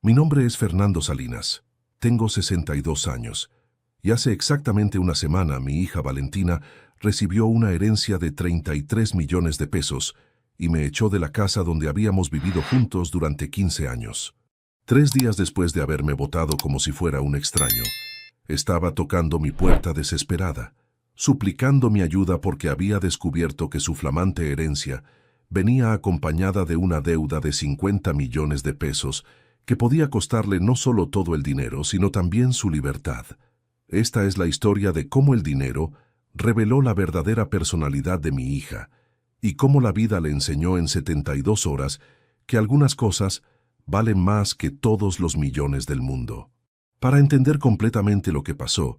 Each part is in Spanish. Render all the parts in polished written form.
Mi nombre es Fernando Salinas. Tengo 62 años. Y hace exactamente una semana mi hija Valentina recibió una herencia de 33 millones de pesos y me echó de la casa donde habíamos vivido juntos durante 15 años. 3 días después de haberme botado como si fuera un extraño, estaba tocando mi puerta desesperada, suplicando mi ayuda porque había descubierto que su flamante herencia venía acompañada de una deuda de 50 millones de pesos que podía costarle no solo todo el dinero, sino también su libertad. Esta es la historia de cómo el dinero reveló la verdadera personalidad de mi hija y cómo la vida le enseñó en 72 horas que algunas cosas valen más que todos los millones del mundo. Para entender completamente lo que pasó,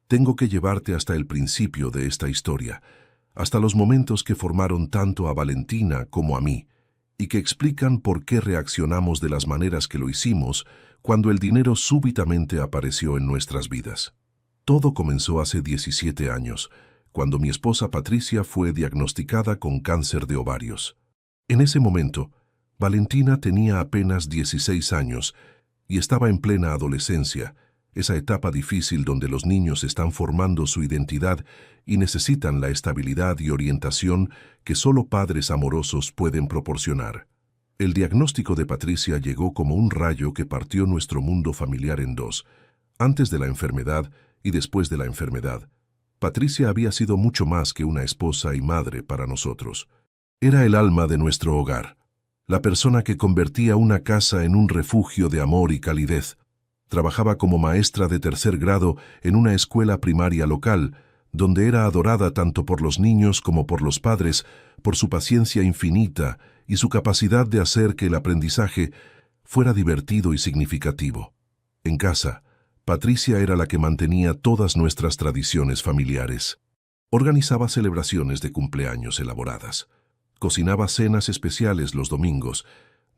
tengo que llevarte hasta el principio de esta historia, hasta los momentos que formaron tanto a Valentina como a mí, y que explican por qué reaccionamos de las maneras que lo hicimos cuando el dinero súbitamente apareció en nuestras vidas. Todo comenzó hace 17 años, cuando mi esposa Patricia fue diagnosticada con cáncer de ovarios. En ese momento, Valentina tenía apenas 16 años y estaba en plena adolescencia, esa etapa difícil donde los niños están formando su identidad y necesitan la estabilidad y orientación que solo padres amorosos pueden proporcionar. El diagnóstico de Patricia llegó como un rayo que partió nuestro mundo familiar en dos. Antes de la enfermedad y después de la enfermedad, Patricia había sido mucho más que una esposa y madre para nosotros. Era el alma de nuestro hogar, la persona que convertía una casa en un refugio de amor y calidez. Trabajaba como maestra de 3er grado en una escuela primaria local, donde era adorada tanto por los niños como por los padres, por su paciencia infinita y su capacidad de hacer que el aprendizaje fuera divertido y significativo. En casa, Patricia era la que mantenía todas nuestras tradiciones familiares. Organizaba celebraciones de cumpleaños elaboradas, cocinaba cenas especiales los domingos,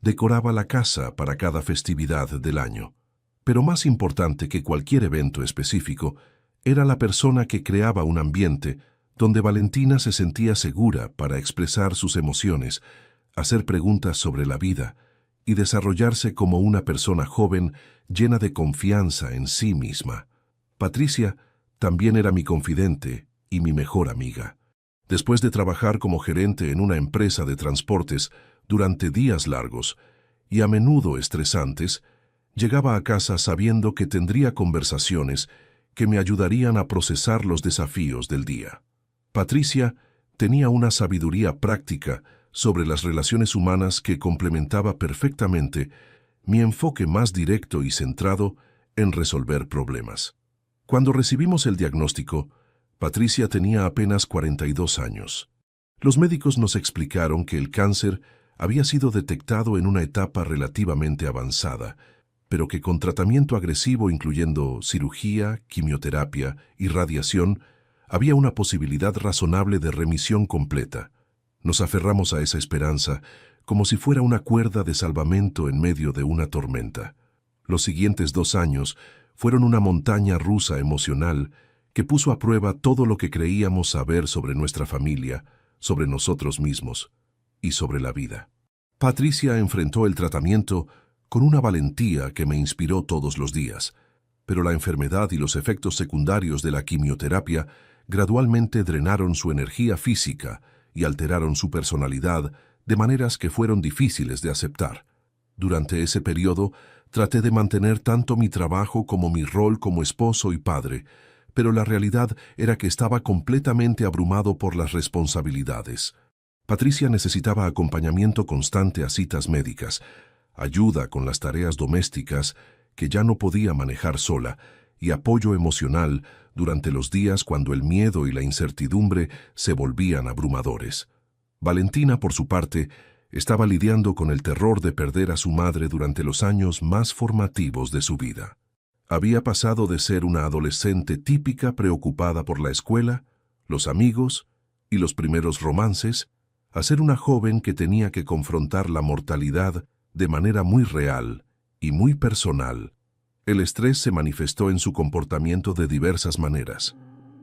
decoraba la casa para cada festividad del año. Pero más importante que cualquier evento específico, era la persona que creaba un ambiente donde Valentina se sentía segura para expresar sus emociones, hacer preguntas sobre la vida y desarrollarse como una persona joven llena de confianza en sí misma. Patricia también era mi confidente y mi mejor amiga. Después de trabajar como gerente en una empresa de transportes durante días largos y a menudo estresantes, llegaba a casa sabiendo que tendría conversaciones que me ayudarían a procesar los desafíos del día. Patricia tenía una sabiduría práctica sobre las relaciones humanas que complementaba perfectamente mi enfoque más directo y centrado en resolver problemas. Cuando recibimos el diagnóstico, Patricia tenía apenas 42 años. Los médicos nos explicaron que el cáncer había sido detectado en una etapa relativamente avanzada, pero que con tratamiento agresivo incluyendo cirugía, quimioterapia y radiación, había una posibilidad razonable de remisión completa. Nos aferramos a esa esperanza como si fuera una cuerda de salvamento en medio de una tormenta. Los siguientes 2 años fueron una montaña rusa emocional que puso a prueba todo lo que creíamos saber sobre nuestra familia, sobre nosotros mismos y sobre la vida. Patricia enfrentó el tratamiento con una valentía que me inspiró todos los días, pero la enfermedad y los efectos secundarios de la quimioterapia gradualmente drenaron su energía física y alteraron su personalidad de maneras que fueron difíciles de aceptar. Durante ese periodo, traté de mantener tanto mi trabajo como mi rol como esposo y padre, pero la realidad era que estaba completamente abrumado por las responsabilidades. Patricia necesitaba acompañamiento constante a citas médicas, ayuda con las tareas domésticas que ya no podía manejar sola y apoyo emocional durante los días cuando el miedo y la incertidumbre se volvían abrumadores. Valentina, por su parte, estaba lidiando con el terror de perder a su madre durante los años más formativos de su vida. Había pasado de ser una adolescente típica preocupada por la escuela, los amigos y los primeros romances, a ser una joven que tenía que confrontar la mortalidad de manera muy real y muy personal. El estrés se manifestó en su comportamiento de diversas maneras.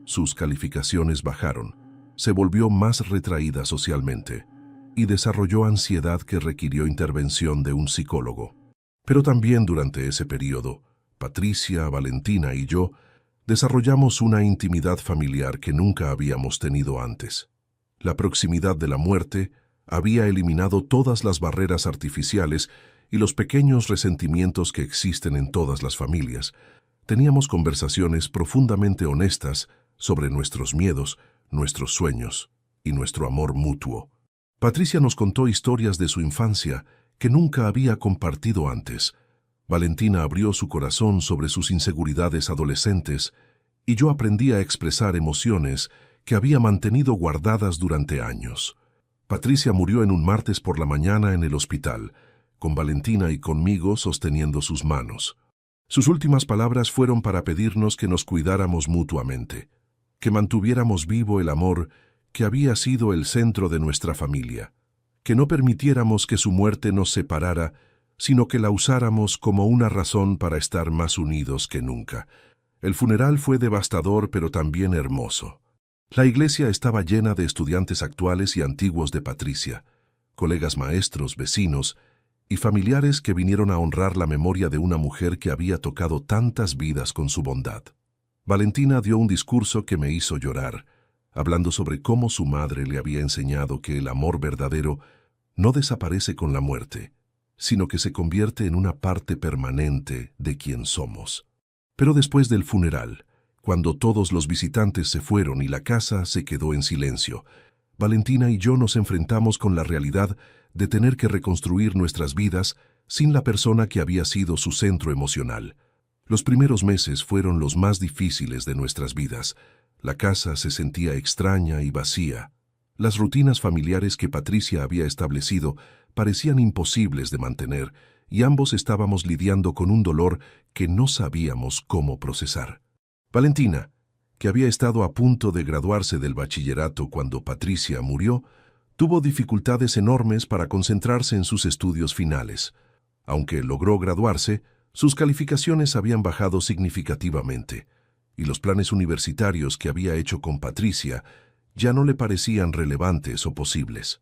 Sus calificaciones bajaron, se volvió más retraída socialmente y desarrolló ansiedad que requirió intervención de un psicólogo. Pero también durante ese periodo, Patricia, Valentina y yo desarrollamos una intimidad familiar que nunca habíamos tenido antes. La proximidad de la muerte había eliminado todas las barreras artificiales y los pequeños resentimientos que existen en todas las familias. Teníamos conversaciones profundamente honestas sobre nuestros miedos, nuestros sueños y nuestro amor mutuo. Patricia nos contó historias de su infancia que nunca había compartido antes. Valentina abrió su corazón sobre sus inseguridades adolescentes y yo aprendí a expresar emociones que había mantenido guardadas durante años. Patricia murió en un martes por la mañana en el hospital, con Valentina y conmigo sosteniendo sus manos. Sus últimas palabras fueron para pedirnos que nos cuidáramos mutuamente, que mantuviéramos vivo el amor que había sido el centro de nuestra familia, que no permitiéramos que su muerte nos separara, sino que la usáramos como una razón para estar más unidos que nunca. El funeral fue devastador pero también hermoso. La iglesia estaba llena de estudiantes actuales y antiguos de Patricia, colegas maestros, vecinos y familiares que vinieron a honrar la memoria de una mujer que había tocado tantas vidas con su bondad. Valentina dio un discurso que me hizo llorar, hablando sobre cómo su madre le había enseñado que el amor verdadero no desaparece con la muerte, sino que se convierte en una parte permanente de quien somos. Pero después del funeral, cuando todos los visitantes se fueron y la casa se quedó en silencio, Valentina y yo nos enfrentamos con la realidad de tener que reconstruir nuestras vidas sin la persona que había sido su centro emocional. Los primeros meses fueron los más difíciles de nuestras vidas. La casa se sentía extraña y vacía. Las rutinas familiares que Patricia había establecido parecían imposibles de mantener y ambos estábamos lidiando con un dolor que no sabíamos cómo procesar. Valentina, que había estado a punto de graduarse del bachillerato cuando Patricia murió, tuvo dificultades enormes para concentrarse en sus estudios finales. Aunque logró graduarse, sus calificaciones habían bajado significativamente, y los planes universitarios que había hecho con Patricia ya no le parecían relevantes o posibles.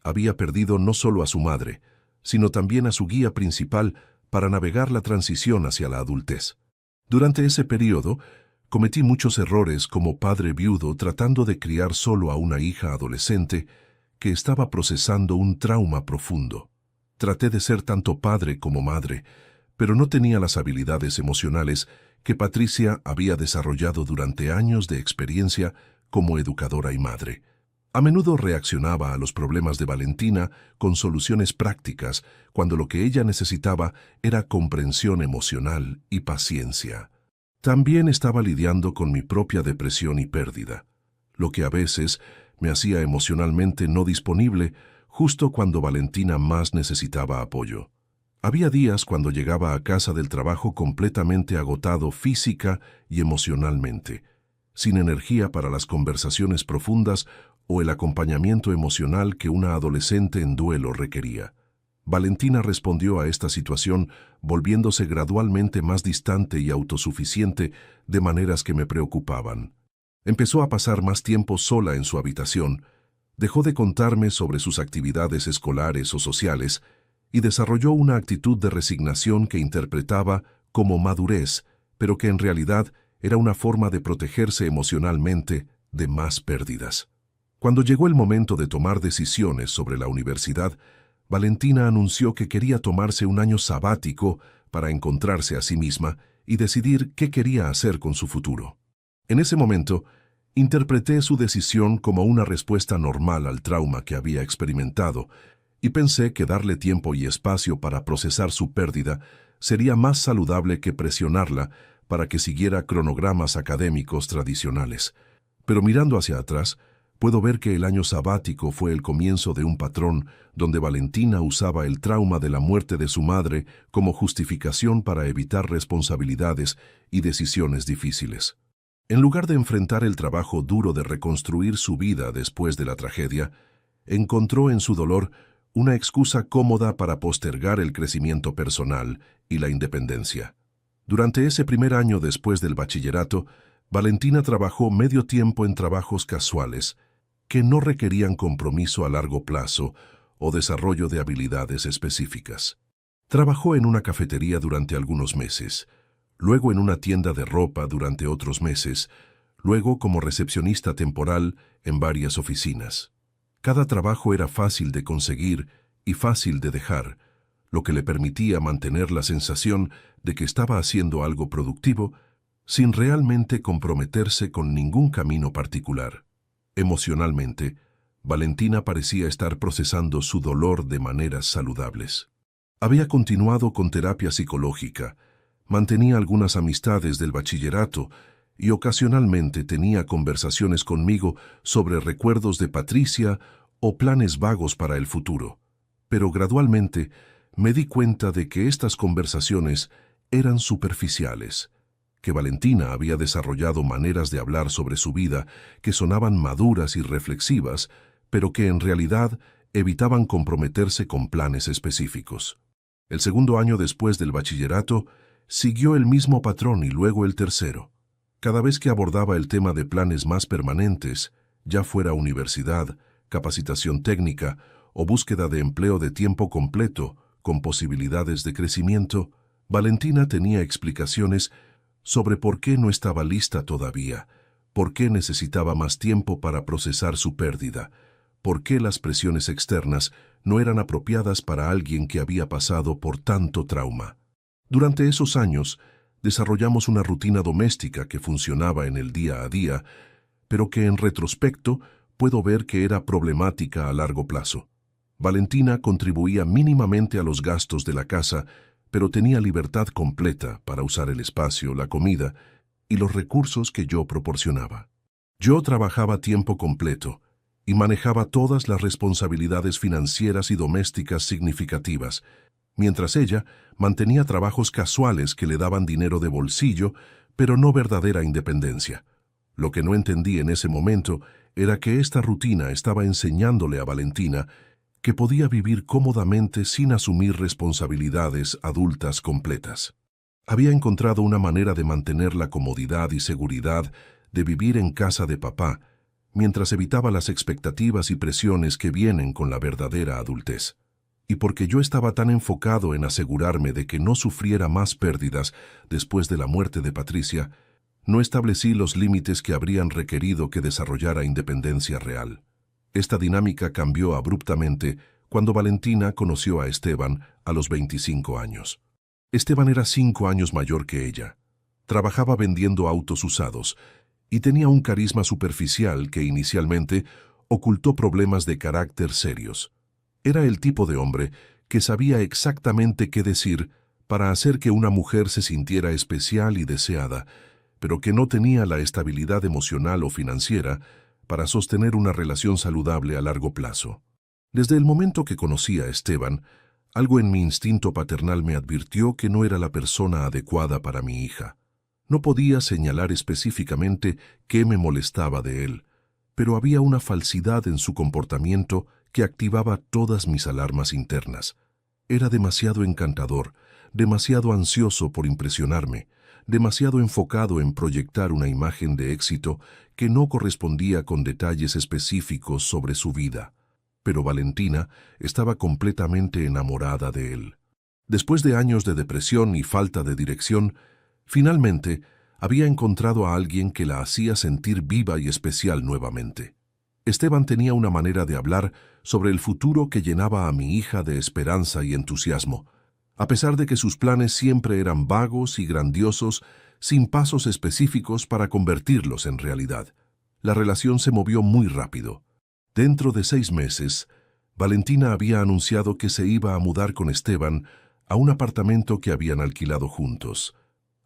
Había perdido no solo a su madre, sino también a su guía principal para navegar la transición hacia la adultez. Durante ese periodo, cometí muchos errores como padre viudo tratando de criar solo a una hija adolescente que estaba procesando un trauma profundo. Traté de ser tanto padre como madre, pero no tenía las habilidades emocionales que Patricia había desarrollado durante años de experiencia como educadora y madre. A menudo reaccionaba a los problemas de Valentina con soluciones prácticas, cuando lo que ella necesitaba era comprensión emocional y paciencia. También estaba lidiando con mi propia depresión y pérdida, lo que a veces me hacía emocionalmente no disponible justo cuando Valentina más necesitaba apoyo. Había días cuando llegaba a casa del trabajo completamente agotado física y emocionalmente, sin energía para las conversaciones profundas o el acompañamiento emocional que una adolescente en duelo requería. Valentina respondió a esta situación volviéndose gradualmente más distante y autosuficiente de maneras que me preocupaban. Empezó a pasar más tiempo sola en su habitación, dejó de contarme sobre sus actividades escolares o sociales y desarrolló una actitud de resignación que interpretaba como madurez, pero que en realidad era una forma de protegerse emocionalmente de más pérdidas. Cuando llegó el momento de tomar decisiones sobre la universidad, Valentina anunció que quería tomarse un año sabático para encontrarse a sí misma y decidir qué quería hacer con su futuro. En ese momento, interpreté su decisión como una respuesta normal al trauma que había experimentado y pensé que darle tiempo y espacio para procesar su pérdida sería más saludable que presionarla para que siguiera cronogramas académicos tradicionales. Pero mirando hacia atrás, puedo ver que el año sabático fue el comienzo de un patrón donde Valentina usaba el trauma de la muerte de su madre como justificación para evitar responsabilidades y decisiones difíciles. En lugar de enfrentar el trabajo duro de reconstruir su vida después de la tragedia, encontró en su dolor una excusa cómoda para postergar el crecimiento personal y la independencia. Durante ese primer año después del bachillerato, Valentina trabajó medio tiempo en trabajos casuales que no requerían compromiso a largo plazo o desarrollo de habilidades específicas. Trabajó en una cafetería durante algunos meses, luego en una tienda de ropa durante otros meses, luego como recepcionista temporal en varias oficinas. Cada trabajo era fácil de conseguir y fácil de dejar, lo que le permitía mantener la sensación de que estaba haciendo algo productivo sin realmente comprometerse con ningún camino particular. Emocionalmente, Valentina parecía estar procesando su dolor de maneras saludables. Había continuado con terapia psicológica, mantenía algunas amistades del bachillerato y ocasionalmente tenía conversaciones conmigo sobre recuerdos de Patricia o planes vagos para el futuro. Pero gradualmente me di cuenta de que estas conversaciones eran superficiales, que Valentina había desarrollado maneras de hablar sobre su vida que sonaban maduras y reflexivas, pero que en realidad evitaban comprometerse con planes específicos. El segundo año después del bachillerato siguió el mismo patrón y luego el tercero. Cada vez que abordaba el tema de planes más permanentes, ya fuera universidad, capacitación técnica o búsqueda de empleo de tiempo completo con posibilidades de crecimiento, Valentina tenía explicaciones sobre por qué no estaba lista todavía, por qué necesitaba más tiempo para procesar su pérdida, por qué las presiones externas no eran apropiadas para alguien que había pasado por tanto trauma. Durante esos años, desarrollamos una rutina doméstica que funcionaba en el día a día, pero que en retrospecto puedo ver que era problemática a largo plazo. Valentina contribuía mínimamente a los gastos de la casa, pero tenía libertad completa para usar el espacio, la comida y los recursos que yo proporcionaba. Yo trabajaba a tiempo completo y manejaba todas las responsabilidades financieras y domésticas significativas, mientras ella mantenía trabajos casuales que le daban dinero de bolsillo, pero no verdadera independencia. Lo que no entendí en ese momento era que esta rutina estaba enseñándole a Valentina que podía vivir cómodamente sin asumir responsabilidades adultas completas. Había encontrado una manera de mantener la comodidad y seguridad de vivir en casa de papá, mientras evitaba las expectativas y presiones que vienen con la verdadera adultez. Y porque yo estaba tan enfocado en asegurarme de que no sufriera más pérdidas después de la muerte de Patricia, no establecí los límites que habrían requerido que desarrollara independencia real. Esta dinámica cambió abruptamente cuando Valentina conoció a Esteban a los 25 años. Esteban era 5 años mayor que ella. Trabajaba vendiendo autos usados y tenía un carisma superficial que inicialmente ocultó problemas de carácter serios. Era el tipo de hombre que sabía exactamente qué decir para hacer que una mujer se sintiera especial y deseada, pero que no tenía la estabilidad emocional o financiera para sostener una relación saludable a largo plazo. Desde el momento que conocí a Esteban, algo en mi instinto paternal me advirtió que no era la persona adecuada para mi hija. No podía señalar específicamente qué me molestaba de él, pero había una falsidad en su comportamiento que activaba todas mis alarmas internas. Era demasiado encantador, demasiado ansioso por impresionarme, demasiado enfocado en proyectar una imagen de éxito que no correspondía con detalles específicos sobre su vida. Pero Valentina estaba completamente enamorada de él. Después de años de depresión y falta de dirección, finalmente había encontrado a alguien que la hacía sentir viva y especial nuevamente. Esteban tenía una manera de hablar sobre el futuro que llenaba a mi hija de esperanza y entusiasmo, a pesar de que sus planes siempre eran vagos y grandiosos, sin pasos específicos para convertirlos en realidad. La relación se movió muy rápido. Dentro de 6 meses, Valentina había anunciado que se iba a mudar con Esteban a un apartamento que habían alquilado juntos.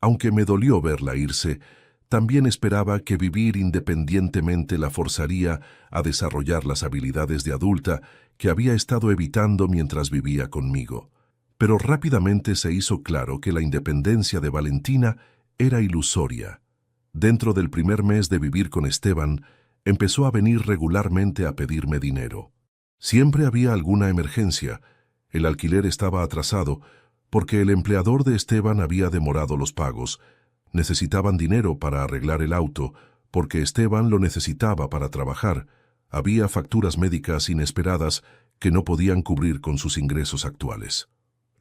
Aunque me dolió verla irse, también esperaba que vivir independientemente la forzaría a desarrollar las habilidades de adulta que había estado evitando mientras vivía conmigo. Pero rápidamente se hizo claro que la independencia de Valentina era ilusoria. Dentro del primer mes de vivir con Esteban, empezó a venir regularmente a pedirme dinero. Siempre había alguna emergencia. El alquiler estaba atrasado porque el empleador de Esteban había demorado los pagos. Necesitaban dinero para arreglar el auto porque Esteban lo necesitaba para trabajar. Había facturas médicas inesperadas que no podían cubrir con sus ingresos actuales.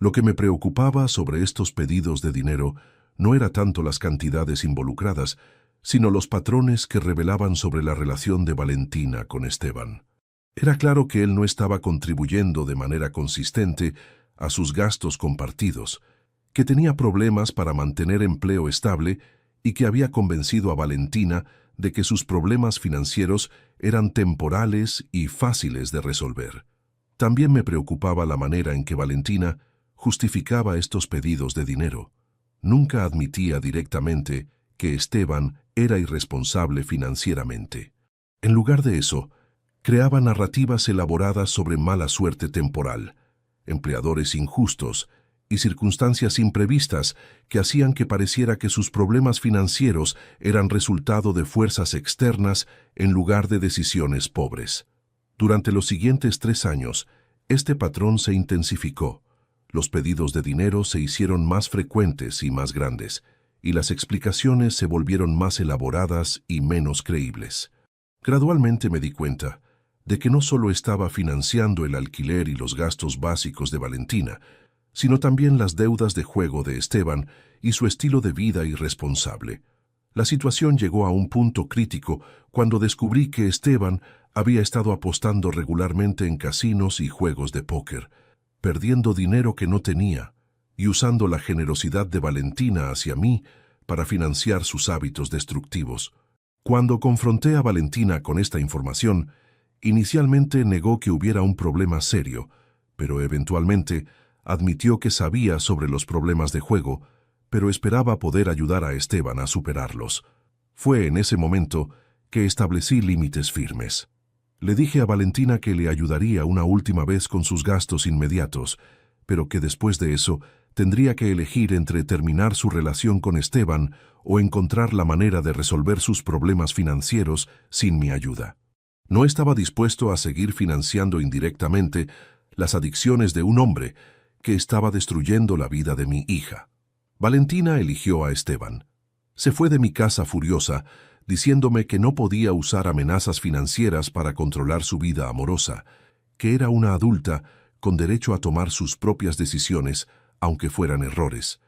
Lo que me preocupaba sobre estos pedidos de dinero no era tanto las cantidades involucradas, sino los patrones que revelaban sobre la relación de Valentina con Esteban. Era claro que él no estaba contribuyendo de manera consistente a sus gastos compartidos, que tenía problemas para mantener empleo estable y que había convencido a Valentina de que sus problemas financieros eran temporales y fáciles de resolver. También me preocupaba la manera en que Valentina justificaba estos pedidos de dinero. Nunca admitía directamente que Esteban era irresponsable financieramente. En lugar de eso, creaba narrativas elaboradas sobre mala suerte temporal, empleadores injustos y circunstancias imprevistas que hacían que pareciera que sus problemas financieros eran resultado de fuerzas externas en lugar de decisiones pobres. Durante los siguientes 3 años, este patrón se intensificó. Los pedidos de dinero se hicieron más frecuentes y más grandes, y las explicaciones se volvieron más elaboradas y menos creíbles. Gradualmente me di cuenta de que no solo estaba financiando el alquiler y los gastos básicos de Valentina, sino también las deudas de juego de Esteban y su estilo de vida irresponsable. La situación llegó a un punto crítico cuando descubrí que Esteban había estado apostando regularmente en casinos y juegos de póker, perdiendo dinero que no tenía y usando la generosidad de Valentina hacia mí para financiar sus hábitos destructivos. Cuando confronté a Valentina con esta información, inicialmente negó que hubiera un problema serio, pero eventualmente admitió que sabía sobre los problemas de juego, pero esperaba poder ayudar a Esteban a superarlos. Fue en ese momento que establecí límites firmes. Le dije a Valentina que le ayudaría una última vez con sus gastos inmediatos, pero que después de eso tendría que elegir entre terminar su relación con Esteban o encontrar la manera de resolver sus problemas financieros sin mi ayuda. No estaba dispuesto a seguir financiando indirectamente las adicciones de un hombre que estaba destruyendo la vida de mi hija. Valentina eligió a Esteban. Se fue de mi casa furiosa, diciéndome que no podía usar amenazas financieras para controlar su vida amorosa, que era una adulta con derecho a tomar sus propias decisiones, aunque fueran errores.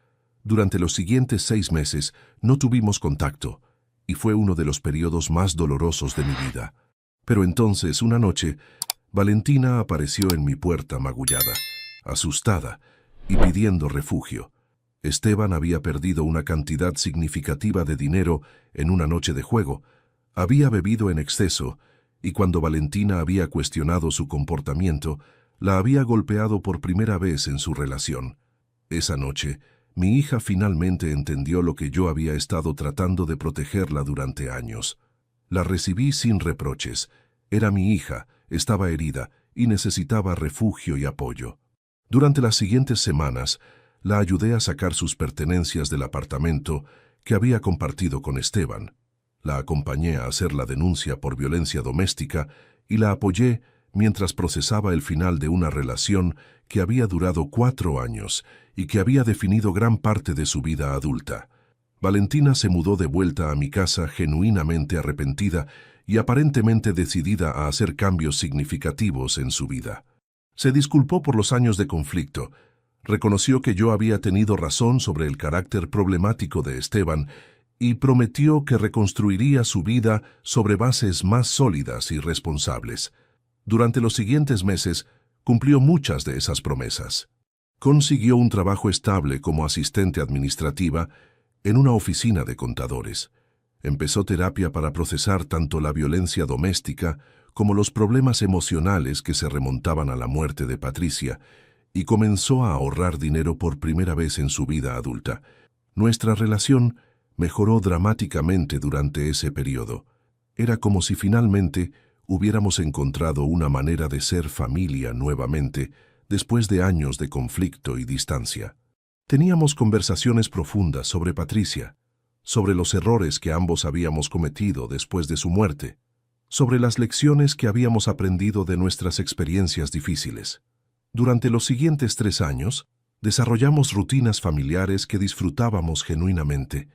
Durante los siguientes 6 meses no tuvimos contacto, y fue uno de los periodos más dolorosos de mi vida. Pero entonces, una noche, Valentina apareció en mi puerta magullada, asustada y pidiendo refugio. Esteban había perdido una cantidad significativa de dinero en una noche de juego, había bebido en exceso, y cuando Valentina había cuestionado su comportamiento, la había golpeado por primera vez en su relación. Esa noche, mi hija finalmente entendió lo que yo había estado tratando de protegerla durante años. La recibí sin reproches. Era mi hija, estaba herida y necesitaba refugio y apoyo. Durante las siguientes semanas, la ayudé a sacar sus pertenencias del apartamento que había compartido con Esteban. La acompañé a hacer la denuncia por violencia doméstica y la apoyé mientras procesaba el final de una relación que había durado 4 años y que había definido gran parte de su vida adulta. Valentina se mudó de vuelta a mi casa genuinamente arrepentida y aparentemente decidida a hacer cambios significativos en su vida. Se disculpó por los años de conflicto, reconoció que yo había tenido razón sobre el carácter problemático de Esteban y prometió que reconstruiría su vida sobre bases más sólidas y responsables. Durante los siguientes meses, cumplió muchas de esas promesas. Consiguió un trabajo estable como asistente administrativa en una oficina de contadores. Empezó terapia para procesar tanto la violencia doméstica como los problemas emocionales que se remontaban a la muerte de Patricia, y comenzó a ahorrar dinero por primera vez en su vida adulta. Nuestra relación mejoró dramáticamente durante ese periodo. Era como si finalmente hubiéramos encontrado una manera de ser familia nuevamente, después de años de conflicto y distancia. Teníamos conversaciones profundas sobre Patricia, sobre los errores que ambos habíamos cometido después de su muerte, sobre las lecciones que habíamos aprendido de nuestras experiencias difíciles. Durante los siguientes 3 años, desarrollamos rutinas familiares que disfrutábamos genuinamente.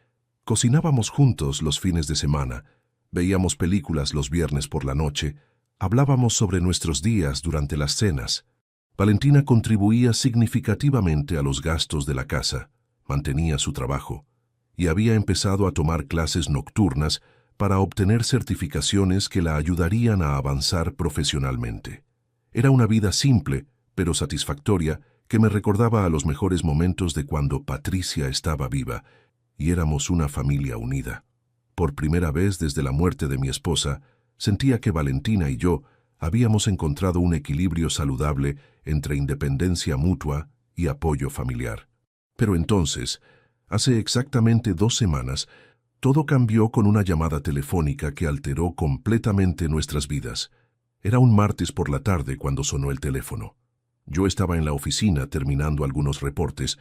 Cocinábamos juntos los fines de semana, veíamos películas los viernes por la noche, hablábamos sobre nuestros días durante las cenas. Valentina contribuía significativamente a los gastos de la casa, mantenía su trabajo y había empezado a tomar clases nocturnas para obtener certificaciones que la ayudarían a avanzar profesionalmente. Era una vida simple, pero satisfactoria, que me recordaba a los mejores momentos de cuando Patricia estaba viva y éramos una familia unida. Por primera vez desde la muerte de mi esposa, sentía que Valentina y yo habíamos encontrado un equilibrio saludable entre independencia mutua y apoyo familiar. Pero entonces, hace exactamente 2 semanas, todo cambió con una llamada telefónica que alteró completamente nuestras vidas. Era un martes por la tarde cuando sonó el teléfono. Yo estaba en la oficina terminando algunos reportes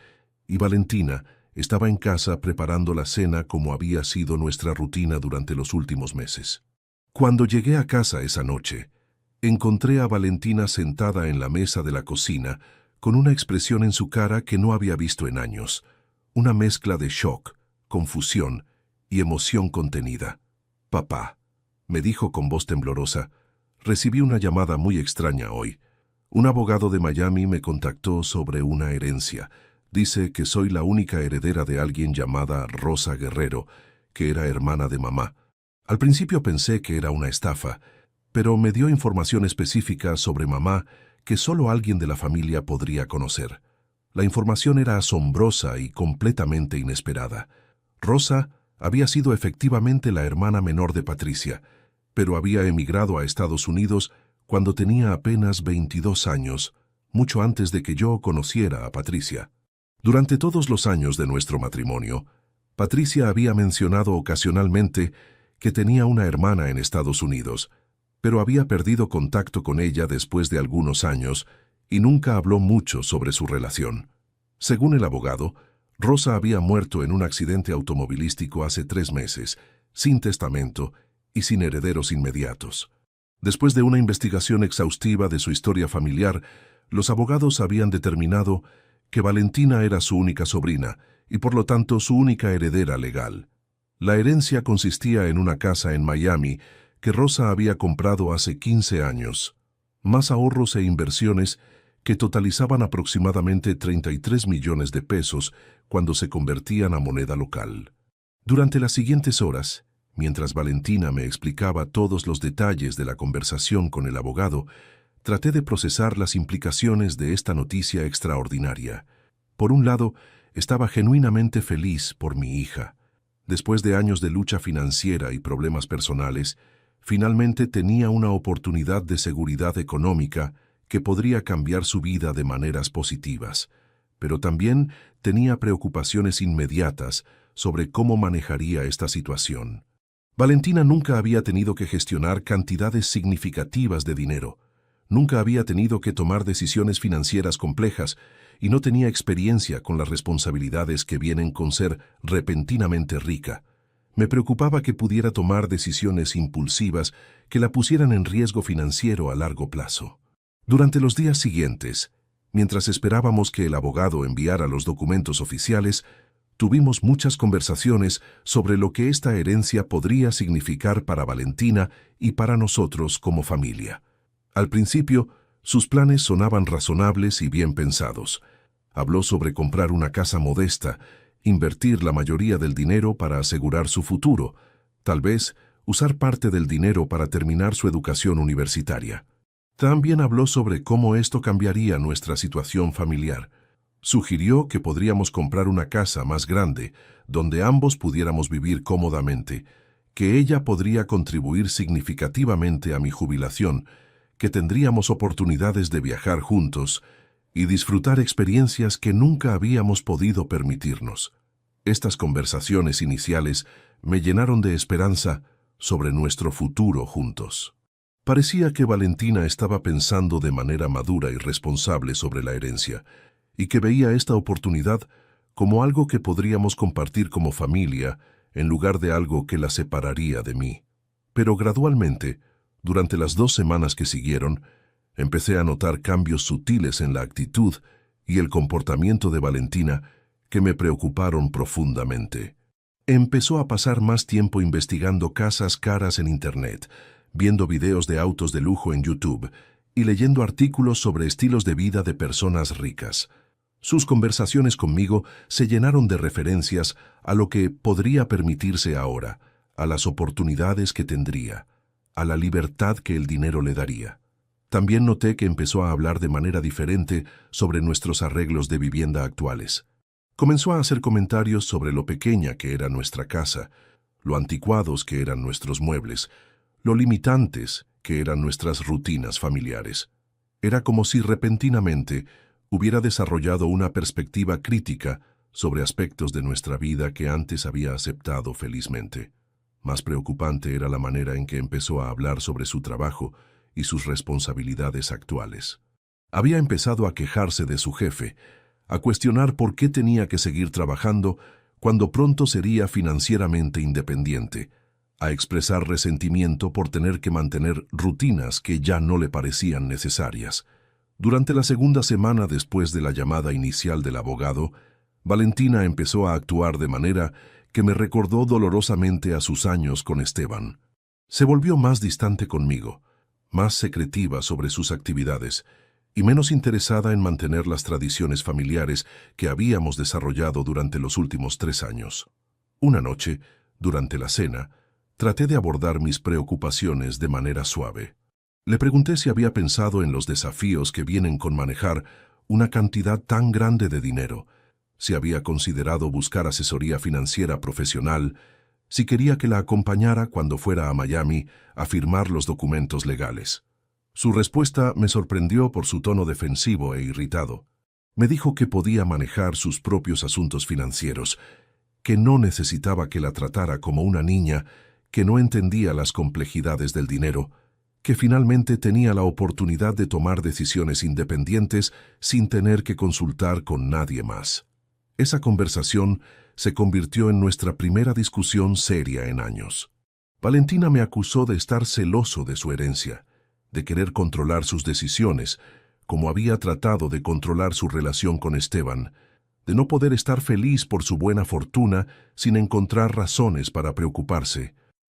y Valentina estaba en casa preparando la cena como había sido nuestra rutina durante los últimos meses. Cuando llegué a casa esa noche, encontré a Valentina sentada en la mesa de la cocina con una expresión en su cara que no había visto en años, una mezcla de shock, confusión y emoción contenida. «Papá», me dijo con voz temblorosa, «recibí una llamada muy extraña hoy. Un abogado de Miami me contactó sobre una herencia. Dice que soy la única heredera de alguien llamada Rosa Guerrero, que era hermana de mamá. Al principio pensé que era una estafa, pero me dio información específica sobre mamá que solo alguien de la familia podría conocer. La información era asombrosa y completamente inesperada. Rosa había sido efectivamente la hermana menor de Patricia, pero había emigrado a Estados Unidos cuando tenía apenas 22 años, mucho antes de que yo conociera a Patricia. Durante todos los años de nuestro matrimonio, Patricia había mencionado ocasionalmente que tenía una hermana en Estados Unidos, pero había perdido contacto con ella después de algunos años y nunca habló mucho sobre su relación. Según el abogado, Rosa había muerto en un accidente automovilístico hace 3 meses, sin testamento y sin herederos inmediatos. Después de una investigación exhaustiva de su historia familiar, los abogados habían determinado que Valentina era su única sobrina y por lo tanto su única heredera legal. La herencia consistía en una casa en Miami que Rosa había comprado hace 15 años, más ahorros e inversiones que totalizaban aproximadamente 33 millones de pesos cuando se convertían a moneda local. Durante las siguientes horas, mientras Valentina me explicaba todos los detalles de la conversación con el abogado, traté de procesar las implicaciones de esta noticia extraordinaria. Por un lado, estaba genuinamente feliz por mi hija. Después de años de lucha financiera y problemas personales, finalmente tenía una oportunidad de seguridad económica que podría cambiar su vida de maneras positivas. Pero también tenía preocupaciones inmediatas sobre cómo manejaría esta situación. Valentina nunca había tenido que gestionar cantidades significativas de dinero. Nunca había tenido que tomar decisiones financieras complejas y no tenía experiencia con las responsabilidades que vienen con ser repentinamente rica. Me preocupaba que pudiera tomar decisiones impulsivas que la pusieran en riesgo financiero a largo plazo. Durante los días siguientes, mientras esperábamos que el abogado enviara los documentos oficiales, tuvimos muchas conversaciones sobre lo que esta herencia podría significar para Valentina y para nosotros como familia. Al principio, sus planes sonaban razonables y bien pensados. Habló sobre comprar una casa modesta, invertir la mayoría del dinero para asegurar su futuro, tal vez usar parte del dinero para terminar su educación universitaria. También habló sobre cómo esto cambiaría nuestra situación familiar. Sugirió que podríamos comprar una casa más grande, donde ambos pudiéramos vivir cómodamente, que ella podría contribuir significativamente a mi jubilación, que tendríamos oportunidades de viajar juntos y disfrutar experiencias que nunca habíamos podido permitirnos. Estas conversaciones iniciales me llenaron de esperanza sobre nuestro futuro juntos. Parecía que Valentina estaba pensando de manera madura y responsable sobre la herencia, y que veía esta oportunidad como algo que podríamos compartir como familia en lugar de algo que la separaría de mí. Pero gradualmente, durante las 2 semanas que siguieron, empecé a notar cambios sutiles en la actitud y el comportamiento de Valentina que me preocuparon profundamente. Empezó a pasar más tiempo investigando casas caras en Internet, viendo videos de autos de lujo en YouTube y leyendo artículos sobre estilos de vida de personas ricas. Sus conversaciones conmigo se llenaron de referencias a lo que podría permitirse ahora, a las oportunidades que tendría, a la libertad que el dinero le daría. También noté que empezó a hablar de manera diferente sobre nuestros arreglos de vivienda actuales. Comenzó a hacer comentarios sobre lo pequeña que era nuestra casa, lo anticuados que eran nuestros muebles, lo limitantes que eran nuestras rutinas familiares. Era como si repentinamente hubiera desarrollado una perspectiva crítica sobre aspectos de nuestra vida que antes había aceptado felizmente. Más preocupante era la manera en que empezó a hablar sobre su trabajo y sus responsabilidades actuales. Había empezado a quejarse de su jefe, a cuestionar por qué tenía que seguir trabajando cuando pronto sería financieramente independiente, a expresar resentimiento por tener que mantener rutinas que ya no le parecían necesarias. Durante la segunda semana después de la llamada inicial del abogado, Valentina empezó a actuar de manera que me recordó dolorosamente a sus años con Esteban. Se volvió más distante conmigo, más secretiva sobre sus actividades y menos interesada en mantener las tradiciones familiares que habíamos desarrollado durante los últimos 3 años. Una noche, durante la cena, traté de abordar mis preocupaciones de manera suave. Le pregunté si había pensado en los desafíos que vienen con manejar una cantidad tan grande de dinero, si había considerado buscar asesoría financiera profesional, si quería que la acompañara cuando fuera a Miami a firmar los documentos legales. Su respuesta me sorprendió por su tono defensivo e irritado. Me dijo que podía manejar sus propios asuntos financieros, que no necesitaba que la tratara como una niña que no entendía las complejidades del dinero, que finalmente tenía la oportunidad de tomar decisiones independientes sin tener que consultar con nadie más. Esa conversación se convirtió en nuestra primera discusión seria en años. Valentina me acusó de estar celoso de su herencia, de querer controlar sus decisiones, como había tratado de controlar su relación con Esteban, de no poder estar feliz por su buena fortuna sin encontrar razones para preocuparse.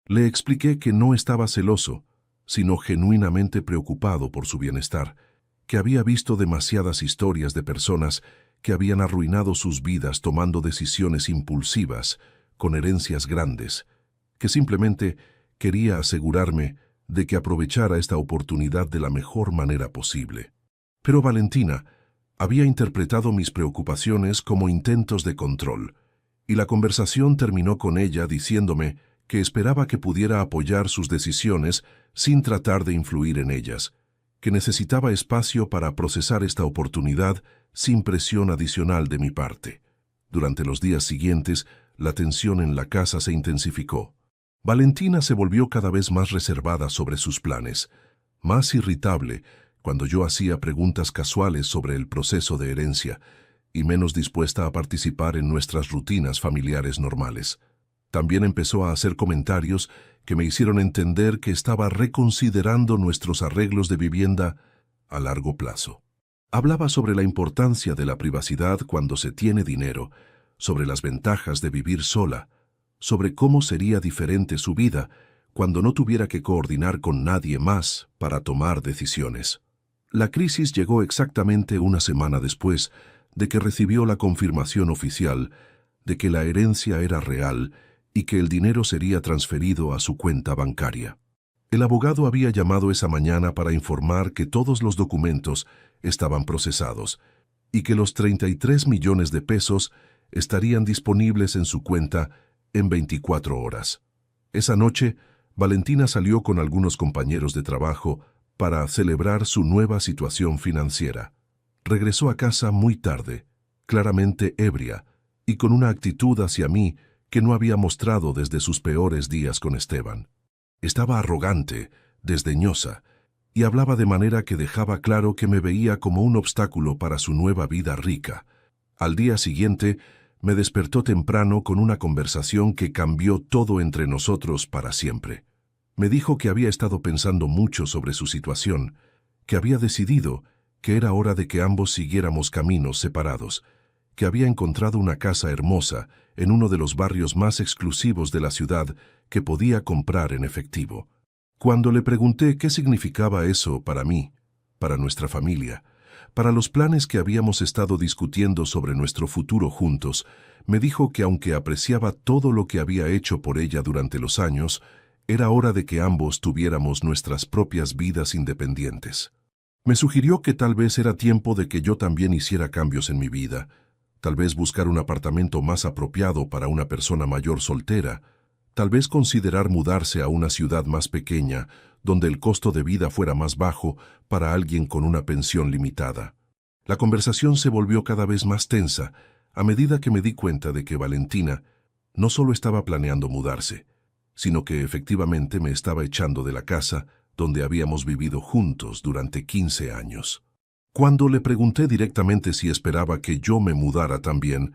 Le expliqué que no estaba celoso, sino genuinamente preocupado por su bienestar, que había visto demasiadas historias de personas que habían arruinado sus vidas tomando decisiones impulsivas, con herencias grandes, que simplemente quería asegurarme de que aprovechara esta oportunidad de la mejor manera posible. Pero Valentina había interpretado mis preocupaciones como intentos de control, y la conversación terminó con ella diciéndome que esperaba que pudiera apoyar sus decisiones sin tratar de influir en ellas, que necesitaba espacio para procesar esta oportunidad sin presión adicional de mi parte. Durante los días siguientes, la tensión en la casa se intensificó. Valentina se volvió cada vez más reservada sobre sus planes, más irritable cuando yo hacía preguntas casuales sobre el proceso de herencia y menos dispuesta a participar en nuestras rutinas familiares normales. También empezó a hacer comentarios que me hicieron entender que estaba reconsiderando nuestros arreglos de vivienda a largo plazo. Hablaba sobre la importancia de la privacidad cuando se tiene dinero, sobre las ventajas de vivir sola, sobre cómo sería diferente su vida cuando no tuviera que coordinar con nadie más para tomar decisiones. La crisis llegó exactamente una semana después de que recibió la confirmación oficial de que la herencia era real y que el dinero sería transferido a su cuenta bancaria. El abogado había llamado esa mañana para informar que todos los documentos estaban procesados y que los 33 millones de pesos estarían disponibles en su cuenta en 24 horas. Esa noche, Valentina salió con algunos compañeros de trabajo para celebrar su nueva situación financiera. Regresó a casa muy tarde, claramente ebria, y con una actitud hacia mí que no había mostrado desde sus peores días con Esteban. Estaba arrogante, desdeñosa, y hablaba de manera que dejaba claro que me veía como un obstáculo para su nueva vida rica. Al día siguiente, me despertó temprano con una conversación que cambió todo entre nosotros para siempre. Me dijo que había estado pensando mucho sobre su situación, que había decidido que era hora de que ambos siguiéramos caminos separados, que había encontrado una casa hermosa en uno de los barrios más exclusivos de la ciudad que podía comprar en efectivo. Cuando le pregunté qué significaba eso para mí, para nuestra familia, para los planes que habíamos estado discutiendo sobre nuestro futuro juntos. Me dijo que aunque apreciaba todo lo que había hecho por ella durante los años, era hora de que ambos tuviéramos nuestras propias vidas independientes. Me sugirió que tal vez era tiempo de que yo también hiciera cambios en mi vida, tal vez buscar un apartamento más apropiado para una persona mayor soltera, tal vez considerar mudarse a una ciudad más pequeña, donde el costo de vida fuera más bajo para alguien con una pensión limitada. La conversación se volvió cada vez más tensa a medida que me di cuenta de que Valentina no solo estaba planeando mudarse, sino que efectivamente me estaba echando de la casa donde habíamos vivido juntos durante 15 años. Cuando le pregunté directamente si esperaba que yo me mudara también,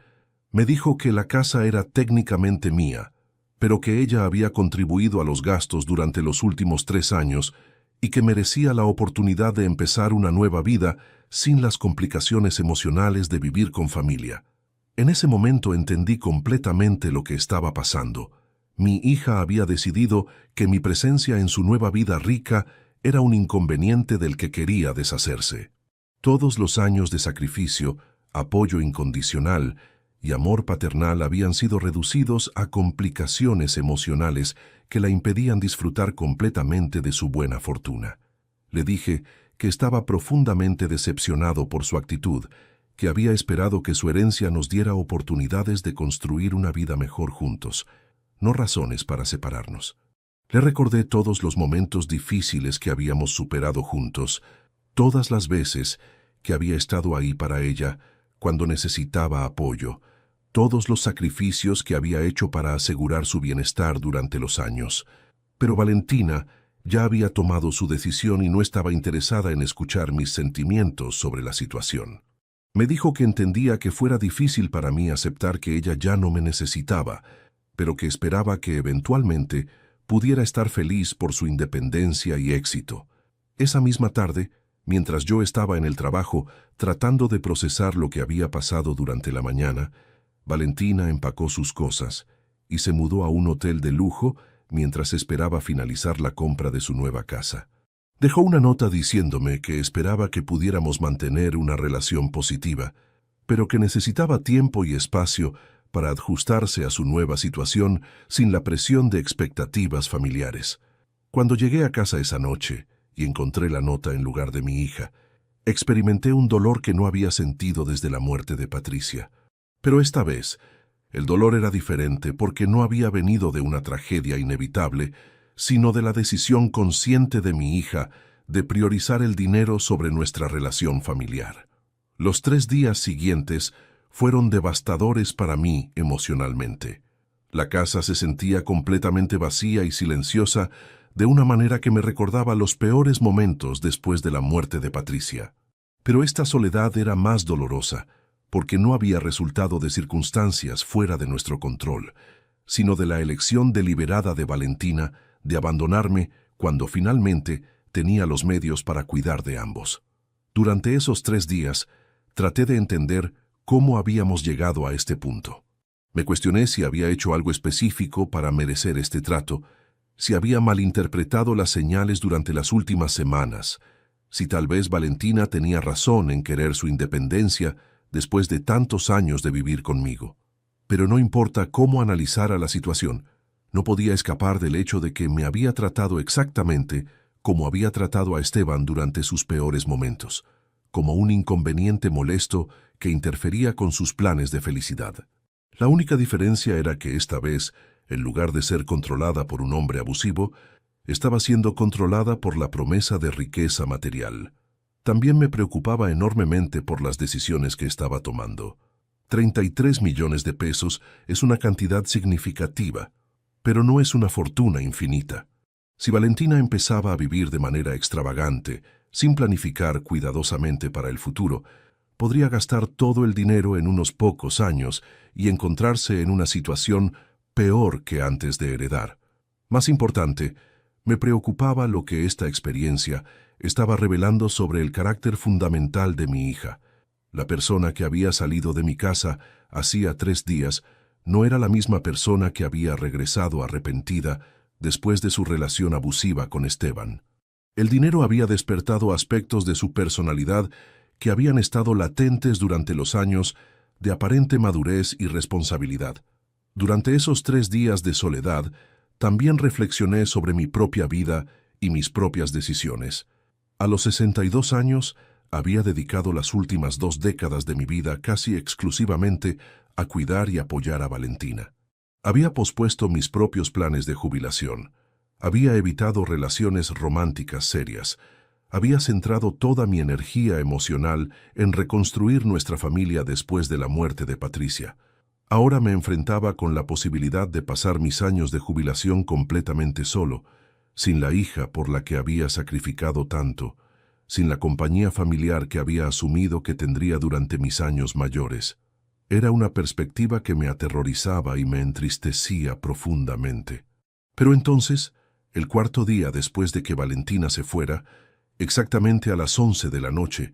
me dijo que la casa era técnicamente mía, pero que ella había contribuido a los gastos durante los últimos 3 años y que merecía la oportunidad de empezar una nueva vida sin las complicaciones emocionales de vivir con familia. En ese momento entendí completamente lo que estaba pasando. Mi hija había decidido que mi presencia en su nueva vida rica era un inconveniente del que quería deshacerse. Todos los años de sacrificio, apoyo incondicional y amor paternal habían sido reducidos a complicaciones emocionales que la impedían disfrutar completamente de su buena fortuna. Le dije que estaba profundamente decepcionado por su actitud, que había esperado que su herencia nos diera oportunidades de construir una vida mejor juntos, no razones para separarnos. Le recordé todos los momentos difíciles que habíamos superado juntos, todas las veces que había estado ahí para ella cuando necesitaba apoyo, todos los sacrificios que había hecho para asegurar su bienestar durante los años. Pero Valentina ya había tomado su decisión y no estaba interesada en escuchar mis sentimientos sobre la situación. Me dijo que entendía que fuera difícil para mí aceptar que ella ya no me necesitaba, pero que esperaba que eventualmente pudiera estar feliz por su independencia y éxito. Esa misma tarde, mientras yo estaba en el trabajo tratando de procesar lo que había pasado durante la mañana, Valentina empacó sus cosas y se mudó a un hotel de lujo mientras esperaba finalizar la compra de su nueva casa. Dejó una nota diciéndome que esperaba que pudiéramos mantener una relación positiva, pero que necesitaba tiempo y espacio para ajustarse a su nueva situación sin la presión de expectativas familiares. Cuando llegué a casa esa noche y encontré la nota en lugar de mi hija, experimenté un dolor que no había sentido desde la muerte de Patricia. Pero esta vez, el dolor era diferente porque no había venido de una tragedia inevitable, sino de la decisión consciente de mi hija de priorizar el dinero sobre nuestra relación familiar. Los 3 días siguientes fueron devastadores para mí emocionalmente. La casa se sentía completamente vacía y silenciosa, de una manera que me recordaba los peores momentos después de la muerte de Patricia. Pero esta soledad era más dolorosa, porque no había resultado de circunstancias fuera de nuestro control, sino de la elección deliberada de Valentina de abandonarme cuando finalmente tenía los medios para cuidar de ambos. Durante esos 3 días, traté de entender cómo habíamos llegado a este punto. Me cuestioné si había hecho algo específico para merecer este trato, si había malinterpretado las señales durante las últimas semanas, si tal vez Valentina tenía razón en querer su independencia después de tantos años de vivir conmigo. Pero no importa cómo analizara la situación, no podía escapar del hecho de que me había tratado exactamente como había tratado a Esteban durante sus peores momentos, como un inconveniente molesto que interfería con sus planes de felicidad. La única diferencia era que esta vez, en lugar de ser controlada por un hombre abusivo, estaba siendo controlada por la promesa de riqueza material. También me preocupaba enormemente por las decisiones que estaba tomando. 33 millones de pesos es una cantidad significativa, pero no es una fortuna infinita. Si Valentina empezaba a vivir de manera extravagante, sin planificar cuidadosamente para el futuro, podría gastar todo el dinero en unos pocos años y encontrarse en una situación peor que antes de heredar. Más importante, me preocupaba lo que esta experiencia estaba revelando sobre el carácter fundamental de mi hija. La persona que había salido de mi casa hacía 3 días no era la misma persona que había regresado arrepentida después de su relación abusiva con Esteban. El dinero había despertado aspectos de su personalidad que habían estado latentes durante los años de aparente madurez y responsabilidad. Durante esos 3 días de soledad, también reflexioné sobre mi propia vida y mis propias decisiones. A los 62 años, había dedicado las últimas 2 décadas de mi vida casi exclusivamente a cuidar y apoyar a Valentina. Había pospuesto mis propios planes de jubilación. Había evitado relaciones románticas serias. Había centrado toda mi energía emocional en reconstruir nuestra familia después de la muerte de Patricia. Ahora me enfrentaba con la posibilidad de pasar mis años de jubilación completamente solo, sin la hija por la que había sacrificado tanto, sin la compañía familiar que había asumido que tendría durante mis años mayores. Era una perspectiva que me aterrorizaba y me entristecía profundamente. Pero entonces, el 4.º día después de que Valentina se fuera, exactamente a las 11 de la noche,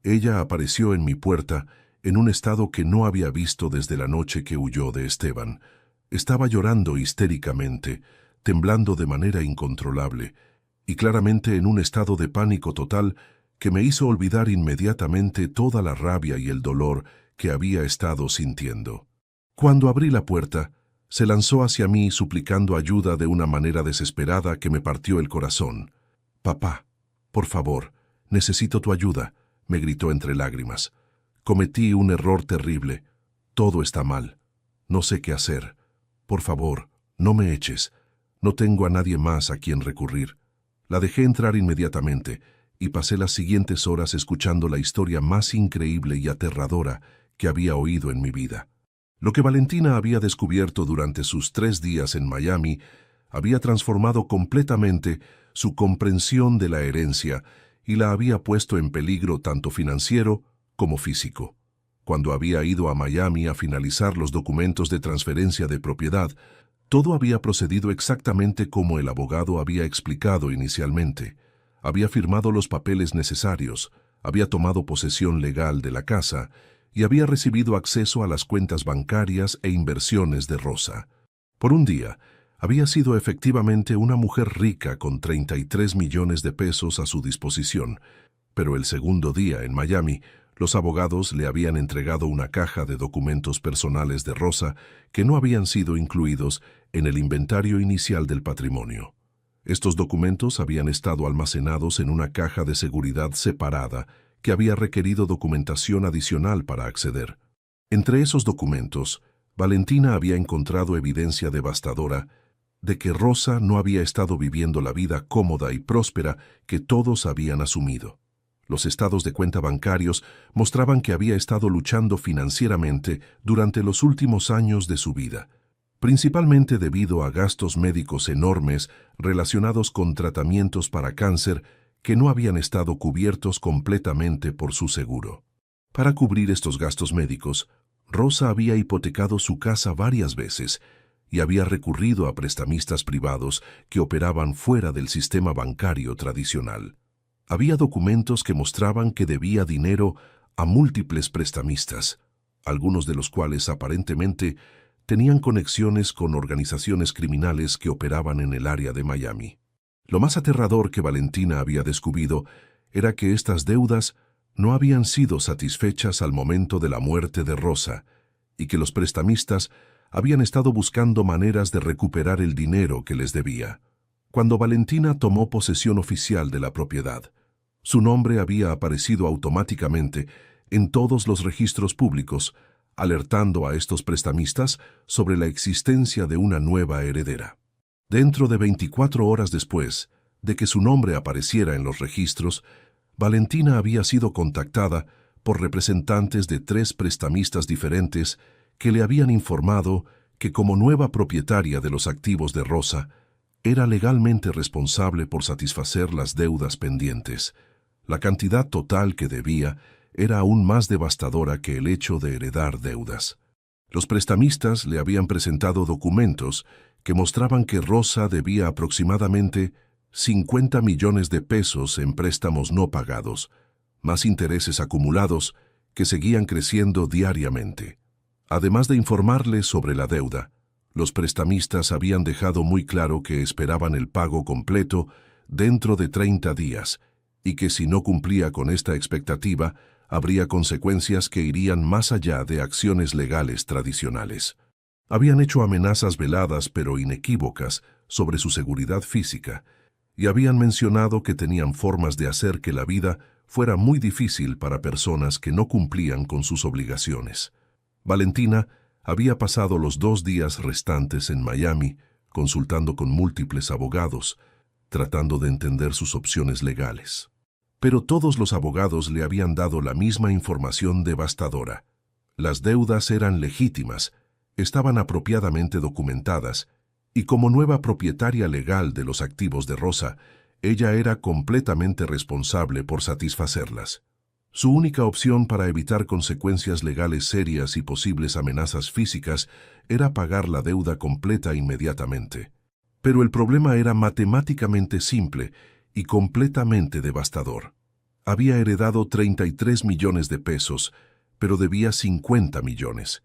ella apareció en mi puerta en un estado que no había visto desde la noche que huyó de Esteban. Estaba llorando histéricamente, temblando de manera incontrolable, y claramente en un estado de pánico total que me hizo olvidar inmediatamente toda la rabia y el dolor que había estado sintiendo. Cuando abrí la puerta, se lanzó hacia mí suplicando ayuda de una manera desesperada que me partió el corazón. «Papá, por favor, necesito tu ayuda», me gritó entre lágrimas. «Cometí un error terrible. Todo está mal. No sé qué hacer. Por favor, no me eches. No tengo a nadie más a quien recurrir». La dejé entrar inmediatamente y pasé las siguientes horas escuchando la historia más increíble y aterradora que había oído en mi vida. Lo que Valentina había descubierto durante sus 3 días en Miami había transformado completamente su comprensión de la herencia y la había puesto en peligro tanto financiero como físico. Cuando había ido a Miami a finalizar los documentos de transferencia de propiedad, todo había procedido exactamente como el abogado había explicado inicialmente. Había firmado los papeles necesarios, había tomado posesión legal de la casa y había recibido acceso a las cuentas bancarias e inversiones de Rosa. Por un día, había sido efectivamente una mujer rica con 33 millones de pesos a su disposición, pero el segundo día en Miami, los abogados le habían entregado una caja de documentos personales de Rosa que no habían sido incluidos en el inventario inicial del patrimonio. Estos documentos habían estado almacenados en una caja de seguridad separada que había requerido documentación adicional para acceder. Entre esos documentos, Valentina había encontrado evidencia devastadora de que Rosa no había estado viviendo la vida cómoda y próspera que todos habían asumido. Los estados de cuenta bancarios mostraban que había estado luchando financieramente durante los últimos años de su vida, principalmente debido a gastos médicos enormes relacionados con tratamientos para cáncer que no habían estado cubiertos completamente por su seguro. Para cubrir estos gastos médicos, Rosa había hipotecado su casa varias veces y había recurrido a prestamistas privados que operaban fuera del sistema bancario tradicional. Había documentos que mostraban que debía dinero a múltiples prestamistas, algunos de los cuales aparentemente tenían conexiones con organizaciones criminales que operaban en el área de Miami. Lo más aterrador que Valentina había descubierto era que estas deudas no habían sido satisfechas al momento de la muerte de Rosa y que los prestamistas habían estado buscando maneras de recuperar el dinero que les debía. Cuando Valentina tomó posesión oficial de la propiedad, su nombre había aparecido automáticamente en todos los registros públicos, alertando a estos prestamistas sobre la existencia de una nueva heredera. Dentro de 24 horas después de que su nombre apareciera en los registros, Valentina había sido contactada por representantes de 3 prestamistas diferentes que le habían informado que como nueva propietaria de los activos de Rosa, era legalmente responsable por satisfacer las deudas pendientes. La cantidad total que debía era aún más devastadora que el hecho de heredar deudas. Los prestamistas le habían presentado documentos que mostraban que Rosa debía aproximadamente 50 millones de pesos en préstamos no pagados, más intereses acumulados que seguían creciendo diariamente. Además de informarle sobre la deuda, los prestamistas habían dejado muy claro que esperaban el pago completo dentro de 30 días, y que si no cumplía con esta expectativa, habría consecuencias que irían más allá de acciones legales tradicionales. Habían hecho amenazas veladas pero inequívocas sobre su seguridad física, y habían mencionado que tenían formas de hacer que la vida fuera muy difícil para personas que no cumplían con sus obligaciones. Valentina había pasado los 2 días restantes en Miami, consultando con múltiples abogados, tratando de entender sus opciones legales. Pero todos los abogados le habían dado la misma información devastadora. Las deudas eran legítimas, estaban apropiadamente documentadas, y como nueva propietaria legal de los activos de Rosa, ella era completamente responsable por satisfacerlas. Su única opción para evitar consecuencias legales serias y posibles amenazas físicas era pagar la deuda completa inmediatamente. Pero el problema era matemáticamente simple y completamente devastador. Había heredado 33 millones de pesos, pero debía 50 millones.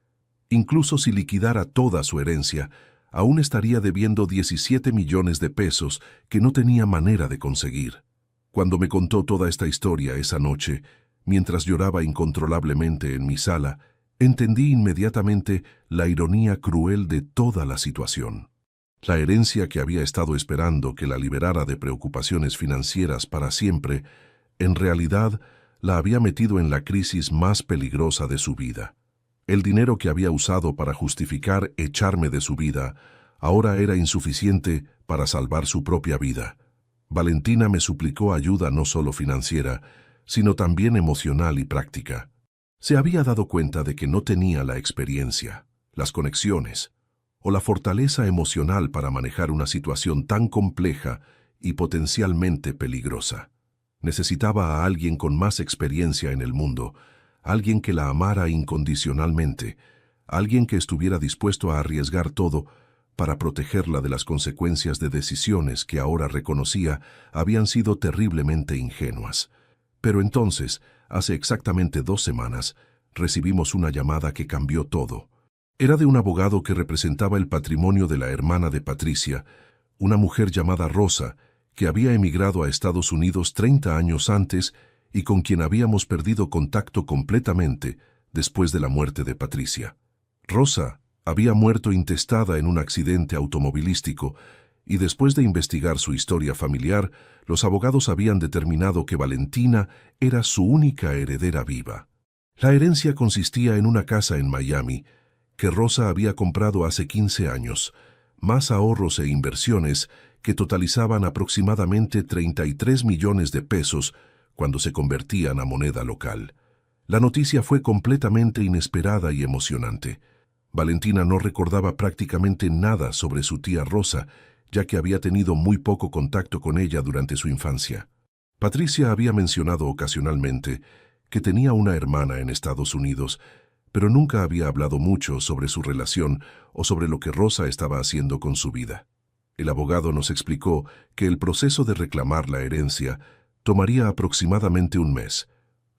Incluso si liquidara toda su herencia, aún estaría debiendo 17 millones de pesos que no tenía manera de conseguir. Cuando me contó toda esta historia esa noche, mientras lloraba incontrolablemente en mi sala, entendí inmediatamente la ironía cruel de toda la situación. La herencia que había estado esperando que la liberara de preocupaciones financieras para siempre, en realidad la había metido en la crisis más peligrosa de su vida. El dinero que había usado para justificar echarme de su vida ahora era insuficiente para salvar su propia vida. Valentina me suplicó ayuda no solo financiera, sino también emocional y práctica. Se había dado cuenta de que no tenía la experiencia, las conexiones o la fortaleza emocional para manejar una situación tan compleja y potencialmente peligrosa. Necesitaba a alguien con más experiencia en el mundo, alguien que la amara incondicionalmente, alguien que estuviera dispuesto a arriesgar todo para protegerla de las consecuencias de decisiones que ahora reconocía habían sido terriblemente ingenuas. Pero entonces, hace exactamente 2 semanas, recibimos una llamada que cambió todo. Era de un abogado que representaba el patrimonio de la hermana de Patricia, una mujer llamada Rosa, que había emigrado a Estados Unidos 30 años antes y con quien habíamos perdido contacto completamente después de la muerte de Patricia. Rosa había muerto intestada en un accidente automovilístico y después de investigar su historia familiar, los abogados habían determinado que Valentina era su única heredera viva. La herencia consistía en una casa en Miami que Rosa había comprado hace 15 años, más ahorros e inversiones que totalizaban aproximadamente 33 millones de pesos cuando se convertían a moneda local. La noticia fue completamente inesperada y emocionante. Valentina no recordaba prácticamente nada sobre su tía Rosa, ya que había tenido muy poco contacto con ella durante su infancia. Patricia había mencionado ocasionalmente que tenía una hermana en Estados Unidos, pero nunca había hablado mucho sobre su relación o sobre lo que Rosa estaba haciendo con su vida. El abogado nos explicó que el proceso de reclamar la herencia tomaría aproximadamente 1 mes,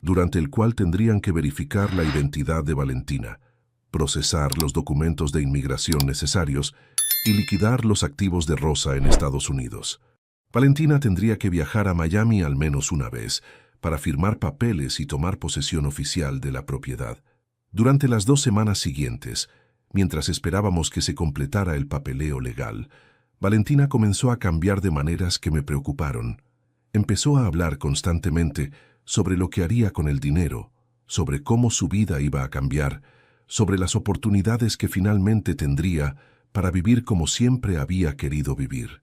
durante el cual tendrían que verificar la identidad de Valentina, procesar los documentos de inmigración necesarios y liquidar los activos de Rosa en Estados Unidos. Valentina tendría que viajar a Miami al menos una vez para firmar papeles y tomar posesión oficial de la propiedad. Durante las 2 semanas siguientes, mientras esperábamos que se completara el papeleo legal, Valentina comenzó a cambiar de maneras que me preocuparon. Empezó a hablar constantemente sobre lo que haría con el dinero, sobre cómo su vida iba a cambiar, sobre las oportunidades que finalmente tendría para vivir como siempre había querido vivir.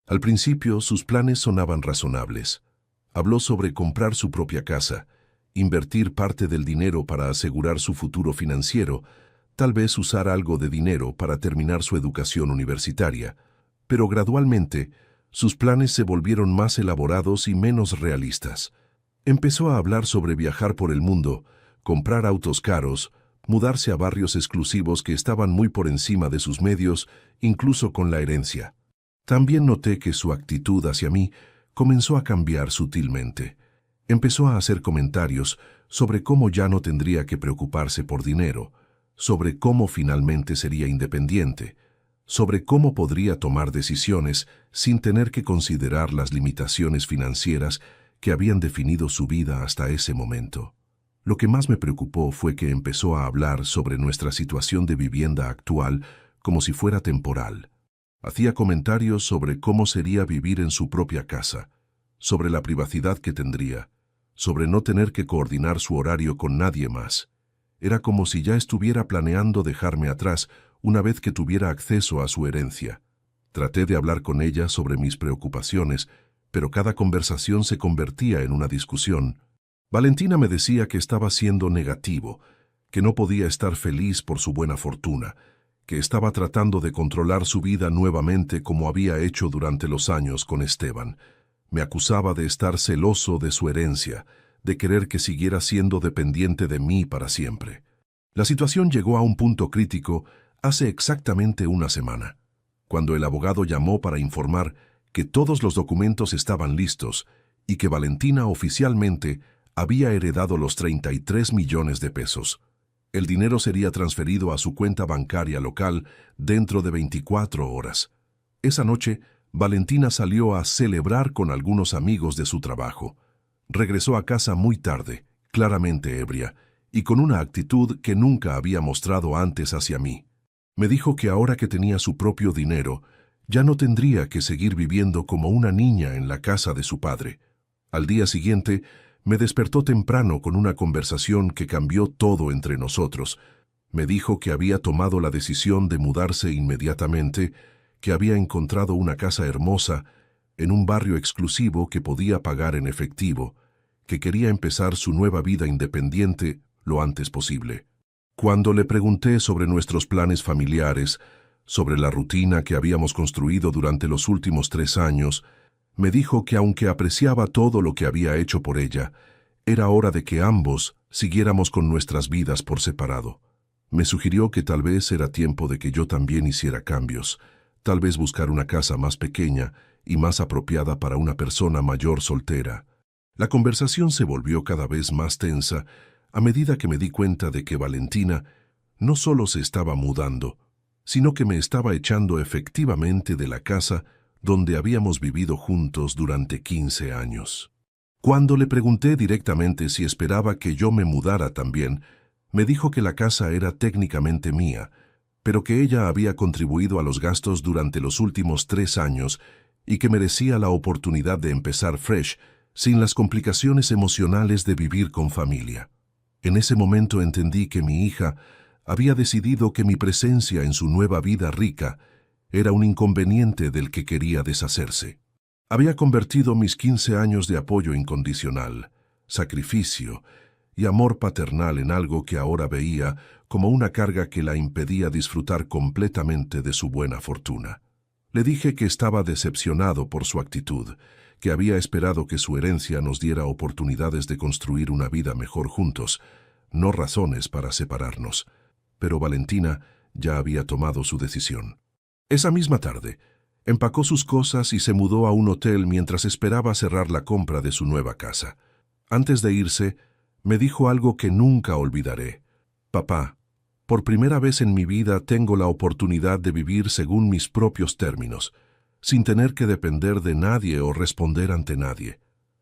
Al principio, sus planes sonaban razonables. Habló sobre comprar su propia casa, invertir parte del dinero para asegurar su futuro financiero, tal vez usar algo de dinero para terminar su educación universitaria, pero gradualmente sus planes se volvieron más elaborados y menos realistas. Empezó a hablar sobre viajar por el mundo, comprar autos caros, mudarse a barrios exclusivos que estaban muy por encima de sus medios, incluso con la herencia. También noté que su actitud hacia mí comenzó a cambiar sutilmente. Empezó a hacer comentarios sobre cómo ya no tendría que preocuparse por dinero, sobre cómo finalmente sería independiente, sobre cómo podría tomar decisiones sin tener que considerar las limitaciones financieras que habían definido su vida hasta ese momento. Lo que más me preocupó fue que empezó a hablar sobre nuestra situación de vivienda actual como si fuera temporal. Hacía comentarios sobre cómo sería vivir en su propia casa, sobre la privacidad que tendría, sobre no tener que coordinar su horario con nadie más. Era como si ya estuviera planeando dejarme atrás una vez que tuviera acceso a su herencia. Traté de hablar con ella sobre mis preocupaciones, pero cada conversación se convertía en una discusión. Valentina me decía que estaba siendo negativo, que no podía estar feliz por su buena fortuna, que estaba tratando de controlar su vida nuevamente como había hecho durante los años con Esteban. Me acusaba de estar celoso de su herencia, de querer que siguiera siendo dependiente de mí para siempre. La situación llegó a un punto crítico hace exactamente una semana, cuando el abogado llamó para informar que todos los documentos estaban listos y que Valentina oficialmente había heredado los 33 millones de pesos. El dinero sería transferido a su cuenta bancaria local dentro de 24 horas. Esa noche, Valentina salió a celebrar con algunos amigos de su trabajo. Regresó a casa muy tarde, claramente ebria, y con una actitud que nunca había mostrado antes hacia mí. Me dijo que ahora que tenía su propio dinero, ya no tendría que seguir viviendo como una niña en la casa de su padre. Al día siguiente, me despertó temprano con una conversación que cambió todo entre nosotros. Me dijo que había tomado la decisión de mudarse inmediatamente, que había encontrado una casa hermosa en un barrio exclusivo que podía pagar en efectivo, que quería empezar su nueva vida independiente lo antes posible. Cuando le pregunté sobre nuestros planes familiares, sobre la rutina que habíamos construido durante los últimos 3 años, me dijo que aunque apreciaba todo lo que había hecho por ella, era hora de que ambos siguiéramos con nuestras vidas por separado. Me sugirió que tal vez era tiempo de que yo también hiciera cambios, tal vez buscar una casa más pequeña y más apropiada para una persona mayor soltera. La conversación se volvió cada vez más tensa a medida que me di cuenta de que Valentina no solo se estaba mudando, sino que me estaba echando efectivamente de la casa donde habíamos vivido juntos durante 15 años. Cuando le pregunté directamente si esperaba que yo me mudara también, me dijo que la casa era técnicamente mía, pero que ella había contribuido a los gastos durante los últimos 3 años y que merecía la oportunidad de empezar fresh, sin las complicaciones emocionales de vivir con familia. En ese momento entendí que mi hija había decidido que mi presencia en su nueva vida rica era un inconveniente del que quería deshacerse. Había convertido mis 15 años de apoyo incondicional, sacrificio y amor paternal en algo que ahora veía como una carga que la impedía disfrutar completamente de su buena fortuna. Le dije que estaba decepcionado por su actitud, que había esperado que su herencia nos diera oportunidades de construir una vida mejor juntos, no razones para separarnos. Pero Valentina ya había tomado su decisión. Esa misma tarde, empacó sus cosas y se mudó a un hotel mientras esperaba cerrar la compra de su nueva casa. Antes de irse, me dijo algo que nunca olvidaré. Papá, por primera vez en mi vida tengo la oportunidad de vivir según mis propios términos, sin tener que depender de nadie o responder ante nadie.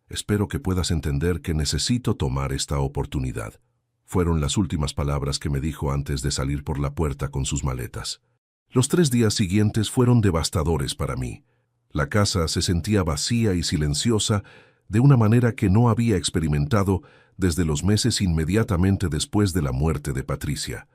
Espero que puedas entender que necesito tomar esta oportunidad. Fueron las últimas palabras que me dijo antes de salir por la puerta con sus maletas. Los 3 días siguientes fueron devastadores para mí. La casa se sentía vacía y silenciosa de una manera que no había experimentado desde los meses inmediatamente después de la muerte de Patricia.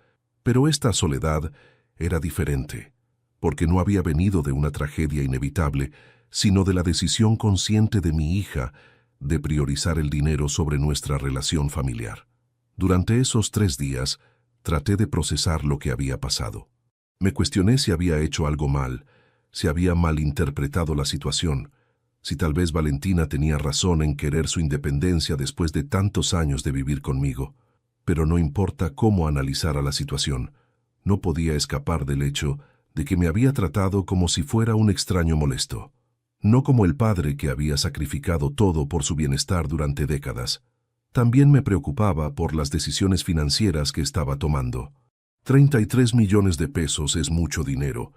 Pero esta soledad era diferente, porque no había venido de una tragedia inevitable, sino de la decisión consciente de mi hija de priorizar el dinero sobre nuestra relación familiar. Durante esos 3 días, traté de procesar lo que había pasado. Me cuestioné si había hecho algo mal, si había malinterpretado la situación, si tal vez Valentina tenía razón en querer su independencia después de tantos años de vivir conmigo. Pero no importa cómo analizara la situación, no podía escapar del hecho de que me había tratado como si fuera un extraño molesto, no como el padre que había sacrificado todo por su bienestar durante décadas. También me preocupaba por las decisiones financieras que estaba tomando. 33 millones de pesos es mucho dinero,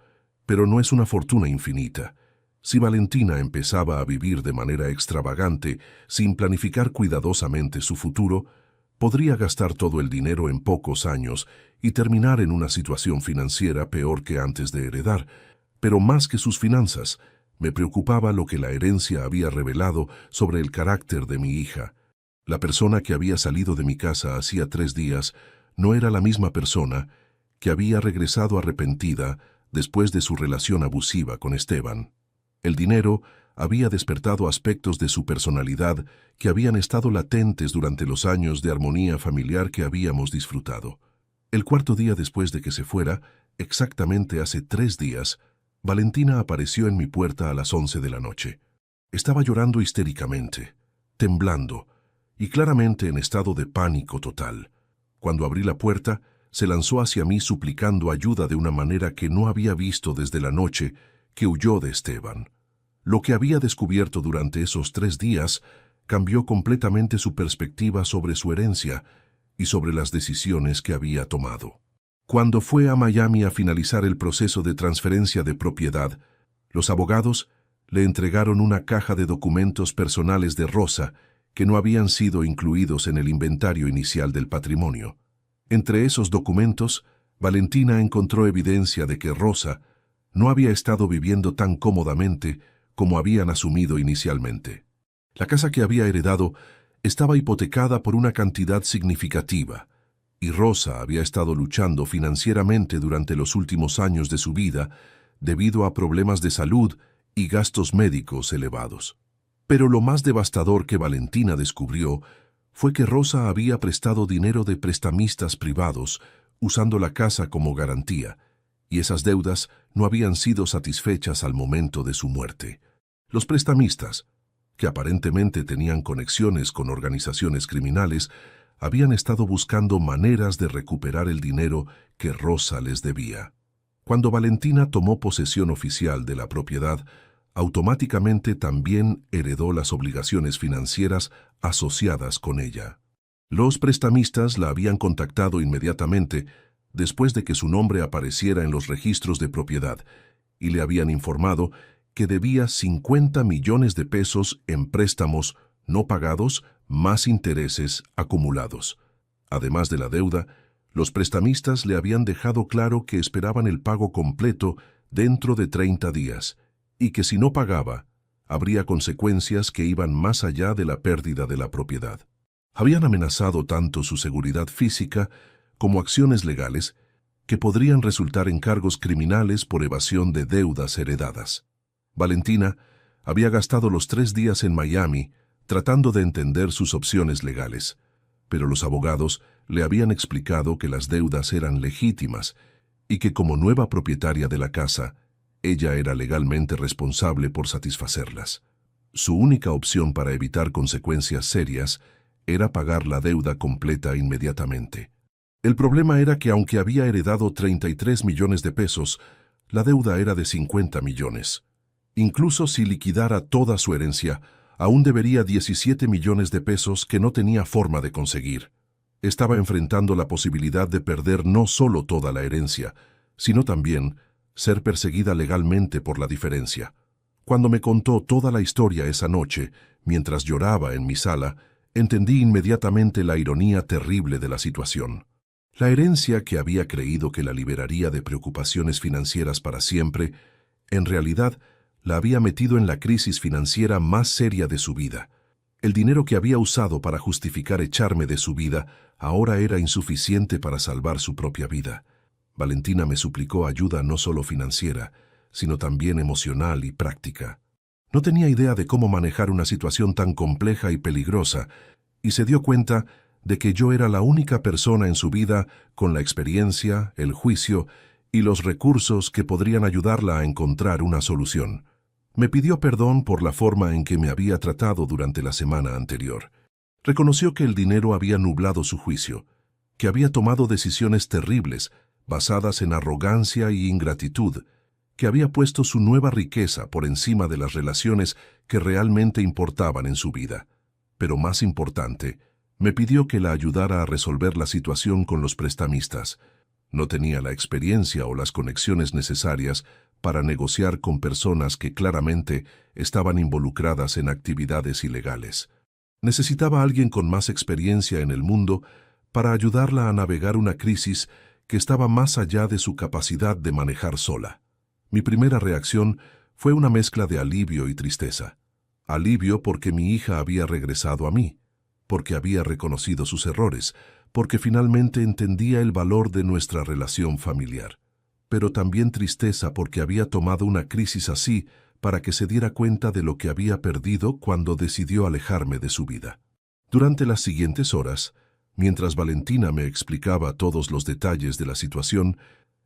Pero no es una fortuna infinita. Si Valentina empezaba a vivir de manera extravagante, sin planificar cuidadosamente su futuro, podría gastar todo el dinero en pocos años y terminar en una situación financiera peor que antes de heredar. Pero más que sus finanzas, me preocupaba lo que la herencia había revelado sobre el carácter de mi hija. La persona que había salido de mi casa hacía 3 días no era la misma persona que había regresado arrepentida después de su relación abusiva con Esteban. El dinero había despertado aspectos de su personalidad que habían estado latentes durante los años de armonía familiar que habíamos disfrutado. El cuarto día después de que se fuera, exactamente hace 3 días, Valentina apareció en mi puerta a las 11 de la noche. Estaba llorando histéricamente, temblando y claramente en estado de pánico total. Cuando abrí la puerta, se lanzó hacia mí suplicando ayuda de una manera que no había visto desde la noche que huyó de Esteban. Lo que había descubierto durante esos 3 días cambió completamente su perspectiva sobre su herencia y sobre las decisiones que había tomado. Cuando fue a Miami a finalizar el proceso de transferencia de propiedad, los abogados le entregaron una caja de documentos personales de Rosa que no habían sido incluidos en el inventario inicial del patrimonio. Entre esos documentos, Valentina encontró evidencia de que Rosa no había estado viviendo tan cómodamente como habían asumido inicialmente. La casa que había heredado estaba hipotecada por una cantidad significativa, y Rosa había estado luchando financieramente durante los últimos años de su vida debido a problemas de salud y gastos médicos elevados. Pero lo más devastador que Valentina descubrió fue que Rosa había prestado dinero de prestamistas privados usando la casa como garantía, y esas deudas no habían sido satisfechas al momento de su muerte. Los prestamistas, que aparentemente tenían conexiones con organizaciones criminales, habían estado buscando maneras de recuperar el dinero que Rosa les debía. Cuando Valentina tomó posesión oficial de la propiedad, automáticamente también heredó las obligaciones financieras asociadas con ella. Los prestamistas la habían contactado inmediatamente después de que su nombre apareciera en los registros de propiedad y le habían informado que debía 50 millones de pesos en préstamos no pagados más intereses acumulados. Además de la deuda, los prestamistas le habían dejado claro que esperaban el pago completo dentro de 30 días y que si no pagaba, habría consecuencias que iban más allá de la pérdida de la propiedad. Habían amenazado tanto su seguridad física como acciones legales que podrían resultar en cargos criminales por evasión de deudas heredadas. Valentina había gastado los 3 días en Miami tratando de entender sus opciones legales, pero los abogados le habían explicado que las deudas eran legítimas y que como nueva propietaria de la casa, ella era legalmente responsable por satisfacerlas. Su única opción para evitar consecuencias serias era pagar la deuda completa inmediatamente. El problema era que aunque había heredado 33 millones de pesos, la deuda era de 50 millones. Incluso si liquidara toda su herencia, aún debería 17 millones de pesos que no tenía forma de conseguir. Estaba enfrentando la posibilidad de perder no solo toda la herencia, sino también ser perseguida legalmente por la diferencia. Cuando me contó toda la historia esa noche, mientras lloraba en mi sala, entendí inmediatamente la ironía terrible de la situación. La herencia que había creído que la liberaría de preocupaciones financieras para siempre, en realidad la había metido en la crisis financiera más seria de su vida. El dinero que había usado para justificar echarme de su vida ahora era insuficiente para salvar su propia vida. Valentina me suplicó ayuda no solo financiera, sino también emocional y práctica. No tenía idea de cómo manejar una situación tan compleja y peligrosa, y se dio cuenta de que yo era la única persona en su vida con la experiencia, el juicio y los recursos que podrían ayudarla a encontrar una solución. Me pidió perdón por la forma en que me había tratado durante la semana anterior. Reconoció que el dinero había nublado su juicio, que había tomado decisiones terribles basadas en arrogancia y ingratitud, que había puesto su nueva riqueza por encima de las relaciones que realmente importaban en su vida. Pero más importante, me pidió que la ayudara a resolver la situación con los prestamistas. No tenía la experiencia o las conexiones necesarias para negociar con personas que claramente estaban involucradas en actividades ilegales. Necesitaba a alguien con más experiencia en el mundo para ayudarla a navegar una crisis que estaba más allá de su capacidad de manejar sola. Mi primera reacción fue una mezcla de alivio y tristeza. Alivio porque mi hija había regresado a mí, porque había reconocido sus errores, porque finalmente entendía el valor de nuestra relación familiar. Pero también tristeza porque había tomado una crisis así para que se diera cuenta de lo que había perdido cuando decidió alejarme de su vida. Durante las siguientes horas, mientras Valentina me explicaba todos los detalles de la situación,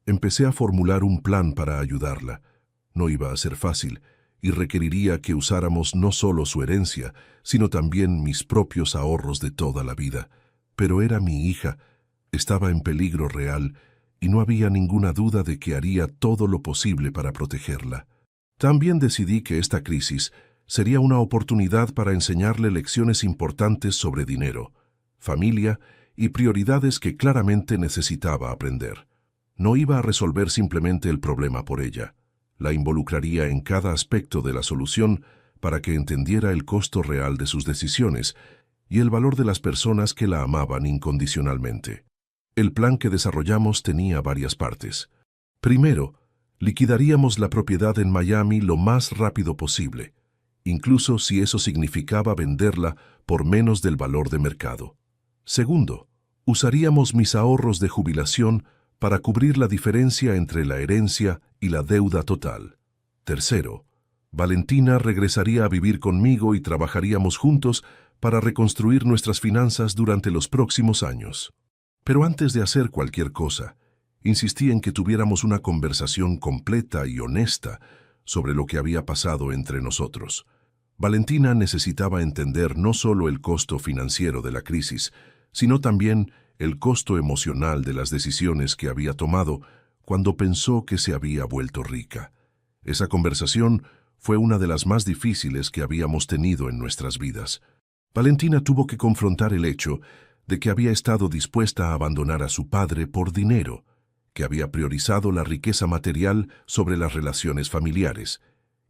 empecé a formular un plan para ayudarla. No iba a ser fácil, y requeriría que usáramos no solo su herencia, sino también mis propios ahorros de toda la vida. Pero era mi hija, estaba en peligro real, y no había ninguna duda de que haría todo lo posible para protegerla. También decidí que esta crisis sería una oportunidad para enseñarle lecciones importantes sobre dinero, familia y prioridades que claramente necesitaba aprender. No iba a resolver simplemente el problema por ella. La involucraría en cada aspecto de la solución para que entendiera el costo real de sus decisiones y el valor de las personas que la amaban incondicionalmente. El plan que desarrollamos tenía varias partes. Primero, liquidaríamos la propiedad en Miami lo más rápido posible, incluso si eso significaba venderla por menos del valor de mercado. Segundo, usaríamos mis ahorros de jubilación para cubrir la diferencia entre la herencia y la deuda total. Tercero, Valentina regresaría a vivir conmigo y trabajaríamos juntos para reconstruir nuestras finanzas durante los próximos años. Pero antes de hacer cualquier cosa, insistí en que tuviéramos una conversación completa y honesta sobre lo que había pasado entre nosotros. Valentina necesitaba entender no solo el costo financiero de la crisis, sino también el costo emocional de las decisiones que había tomado cuando pensó que se había vuelto rica. Esa conversación fue una de las más difíciles que habíamos tenido en nuestras vidas. Valentina tuvo que confrontar el hecho de que había estado dispuesta a abandonar a su padre por dinero, que había priorizado la riqueza material sobre las relaciones familiares,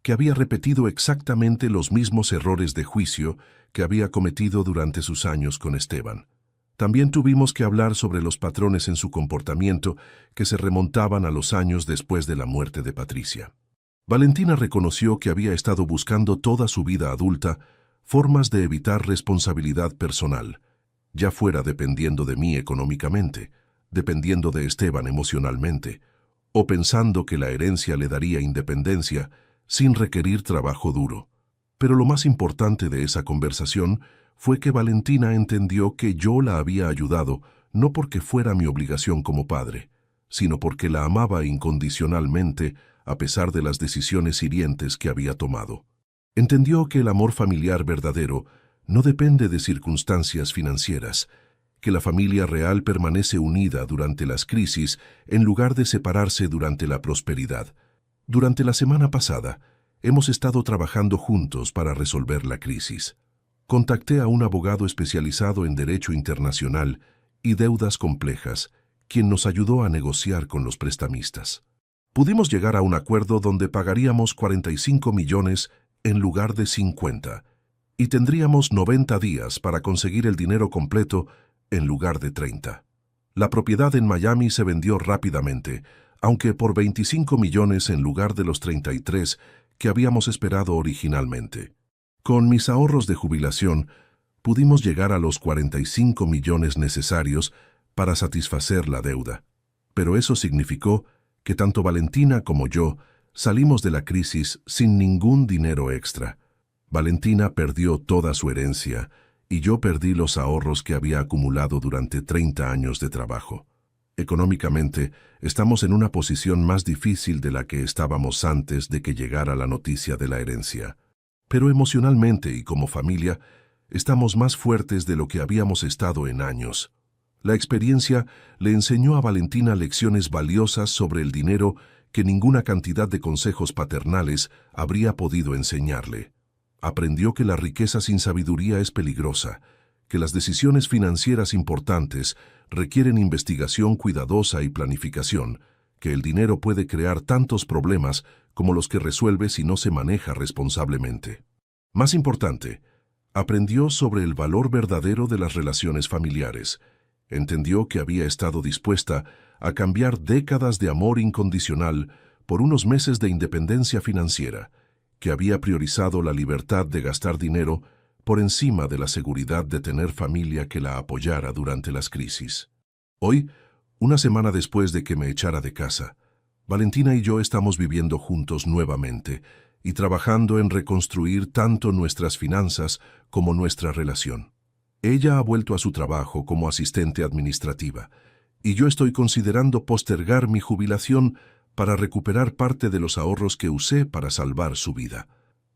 que había repetido exactamente los mismos errores de juicio que había cometido durante sus años con Esteban. También tuvimos que hablar sobre los patrones en su comportamiento que se remontaban a los años después de la muerte de Patricia. Valentina reconoció que había estado buscando toda su vida adulta formas de evitar responsabilidad personal, ya fuera dependiendo de mí económicamente, dependiendo de Esteban emocionalmente, o pensando que la herencia le daría independencia sin requerir trabajo duro. Pero lo más importante de esa conversación fue que Valentina entendió que yo la había ayudado no porque fuera mi obligación como padre, sino porque la amaba incondicionalmente a pesar de las decisiones hirientes que había tomado. Entendió que el amor familiar verdadero no depende de circunstancias financieras, que la familia real permanece unida durante las crisis en lugar de separarse durante la prosperidad. Durante la semana pasada, hemos estado trabajando juntos para resolver la crisis. Contacté a un abogado especializado en derecho internacional y deudas complejas, quien nos ayudó a negociar con los prestamistas. Pudimos llegar a un acuerdo donde pagaríamos 45 millones en lugar de 50, y tendríamos 90 días para conseguir el dinero completo en lugar de 30. La propiedad en Miami se vendió rápidamente, aunque por 25 millones en lugar de los 33 que habíamos esperado originalmente. Con mis ahorros de jubilación, pudimos llegar a los 45 millones necesarios para satisfacer la deuda. Pero eso significó que tanto Valentina como yo salimos de la crisis sin ningún dinero extra. Valentina perdió toda su herencia y yo perdí los ahorros que había acumulado durante 30 años de trabajo. Económicamente, estamos en una posición más difícil de la que estábamos antes de que llegara la noticia de la herencia. Pero emocionalmente y como familia, estamos más fuertes de lo que habíamos estado en años. La experiencia le enseñó a Valentina lecciones valiosas sobre el dinero que ninguna cantidad de consejos paternales habría podido enseñarle. Aprendió que la riqueza sin sabiduría es peligrosa, que las decisiones financieras importantes requieren investigación cuidadosa y planificación, que el dinero puede crear tantos problemas como los que resuelve si no se maneja responsablemente. Más importante, aprendió sobre el valor verdadero de las relaciones familiares. Entendió que había estado dispuesta a cambiar décadas de amor incondicional por unos meses de independencia financiera, que había priorizado la libertad de gastar dinero por encima de la seguridad de tener familia que la apoyara durante las crisis. Hoy, una semana después de que me echara de casa, Valentina y yo estamos viviendo juntos nuevamente y trabajando en reconstruir tanto nuestras finanzas como nuestra relación. Ella ha vuelto a su trabajo como asistente administrativa y yo estoy considerando postergar mi jubilación para recuperar parte de los ahorros que usé para salvar su vida.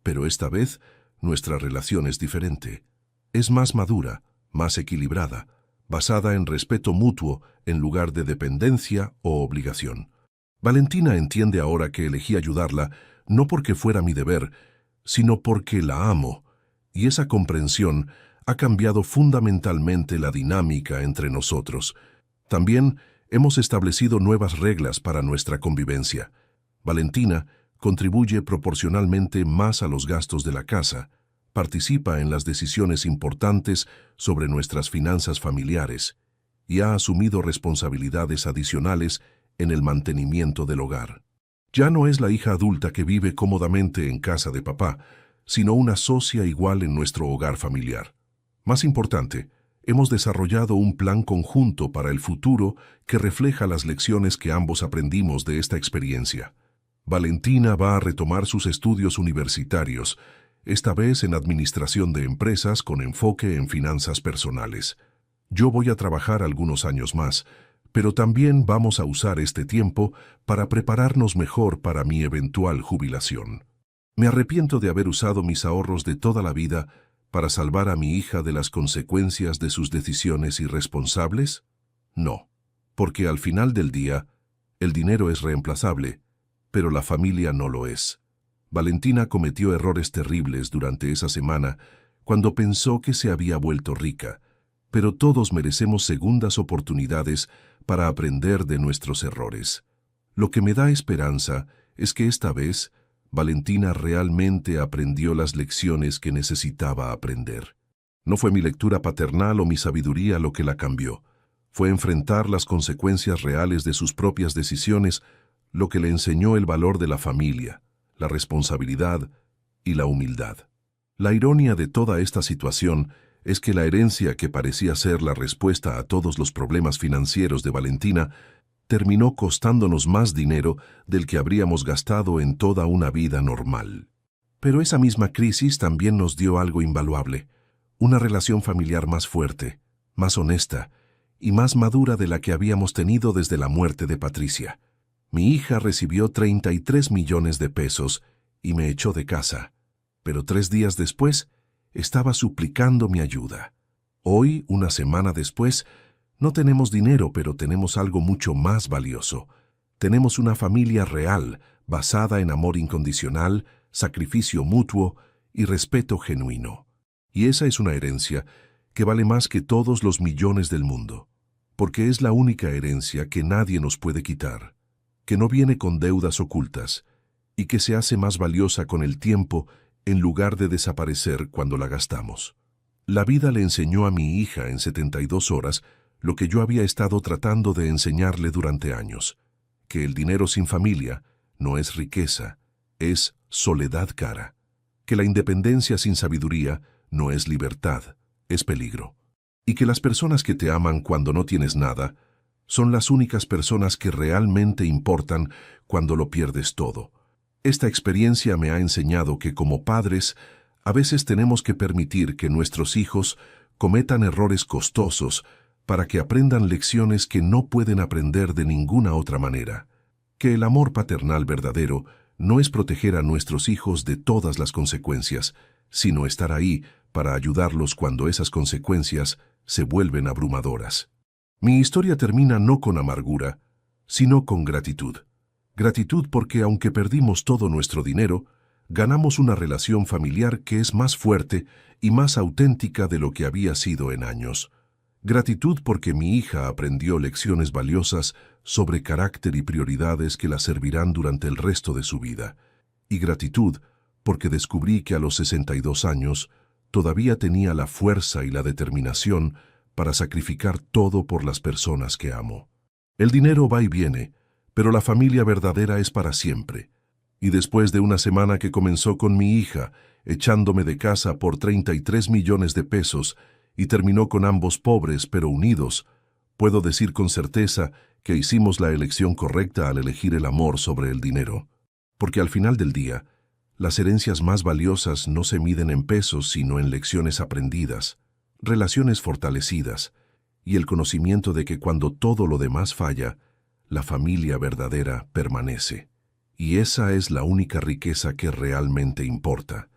Pero esta vez, nuestra relación es diferente. Es más madura, más equilibrada, basada en respeto mutuo en lugar de dependencia o obligación. Valentina entiende ahora que elegí ayudarla no porque fuera mi deber, sino porque la amo, y esa comprensión ha cambiado fundamentalmente la dinámica entre nosotros. También hemos establecido nuevas reglas para nuestra convivencia. Valentina contribuye proporcionalmente más a los gastos de la casa, participa en las decisiones importantes sobre nuestras finanzas familiares y ha asumido responsabilidades adicionales en el mantenimiento del hogar. Ya no es la hija adulta que vive cómodamente en casa de papá, sino una socia igual en nuestro hogar familiar. Más importante, hemos desarrollado un plan conjunto para el futuro que refleja las lecciones que ambos aprendimos de esta experiencia. Valentina va a retomar sus estudios universitarios, esta vez en administración de empresas con enfoque en finanzas personales. Yo voy a trabajar algunos años más, pero también vamos a usar este tiempo para prepararnos mejor para mi eventual jubilación. ¿Me arrepiento de haber usado mis ahorros de toda la vida para salvar a mi hija de las consecuencias de sus decisiones irresponsables? No, porque al final del día, el dinero es reemplazable, pero la familia no lo es. Valentina cometió errores terribles durante esa semana cuando pensó que se había vuelto rica, pero todos merecemos segundas oportunidades para aprender de nuestros errores. Lo que me da esperanza es que esta vez Valentina realmente aprendió las lecciones que necesitaba aprender. No fue mi lectura paternal o mi sabiduría lo que la cambió. Fue enfrentar las consecuencias reales de sus propias decisiones lo que le enseñó el valor de la familia, la responsabilidad y la humildad. La ironía de toda esta situación es que la herencia que parecía ser la respuesta a todos los problemas financieros de Valentina terminó costándonos más dinero del que habríamos gastado en toda una vida normal. Pero esa misma crisis también nos dio algo invaluable, una relación familiar más fuerte, más honesta y más madura de la que habíamos tenido desde la muerte de Patricia. Mi hija recibió 33 millones de pesos y me echó de casa, pero 3 días después estaba suplicando mi ayuda. Hoy, una semana después, no tenemos dinero, pero tenemos algo mucho más valioso. Tenemos una familia real, basada en amor incondicional, sacrificio mutuo y respeto genuino. Y esa es una herencia que vale más que todos los millones del mundo, porque es la única herencia que nadie nos puede quitar, que no viene con deudas ocultas y que se hace más valiosa con el tiempo en lugar de desaparecer cuando la gastamos. La vida le enseñó a mi hija en 72 horas lo que yo había estado tratando de enseñarle durante años, que el dinero sin familia no es riqueza, es soledad cara, que la independencia sin sabiduría no es libertad, es peligro, y que las personas que te aman cuando no tienes nada son las únicas personas que realmente importan cuando lo pierdes todo. Esta experiencia me ha enseñado que como padres, a veces tenemos que permitir que nuestros hijos cometan errores costosos para que aprendan lecciones que no pueden aprender de ninguna otra manera. Que el amor paternal verdadero no es proteger a nuestros hijos de todas las consecuencias, sino estar ahí para ayudarlos cuando esas consecuencias se vuelven abrumadoras. Mi historia termina no con amargura, sino con gratitud. Gratitud porque aunque perdimos todo nuestro dinero, ganamos una relación familiar que es más fuerte y más auténtica de lo que había sido en años. Gratitud porque mi hija aprendió lecciones valiosas sobre carácter y prioridades que la servirán durante el resto de su vida. Y gratitud porque descubrí que a los 62 años todavía tenía la fuerza y la determinación para sacrificar todo por las personas que amo. El dinero va y viene, pero la familia verdadera es para siempre. Y después de una semana que comenzó con mi hija, echándome de casa por 33 millones de pesos, y terminó con ambos pobres pero unidos, puedo decir con certeza que hicimos la elección correcta al elegir el amor sobre el dinero. Porque al final del día, las herencias más valiosas no se miden en pesos sino en lecciones aprendidas, relaciones fortalecidas y el conocimiento de que cuando todo lo demás falla, la familia verdadera permanece. Y esa es la única riqueza que realmente importa.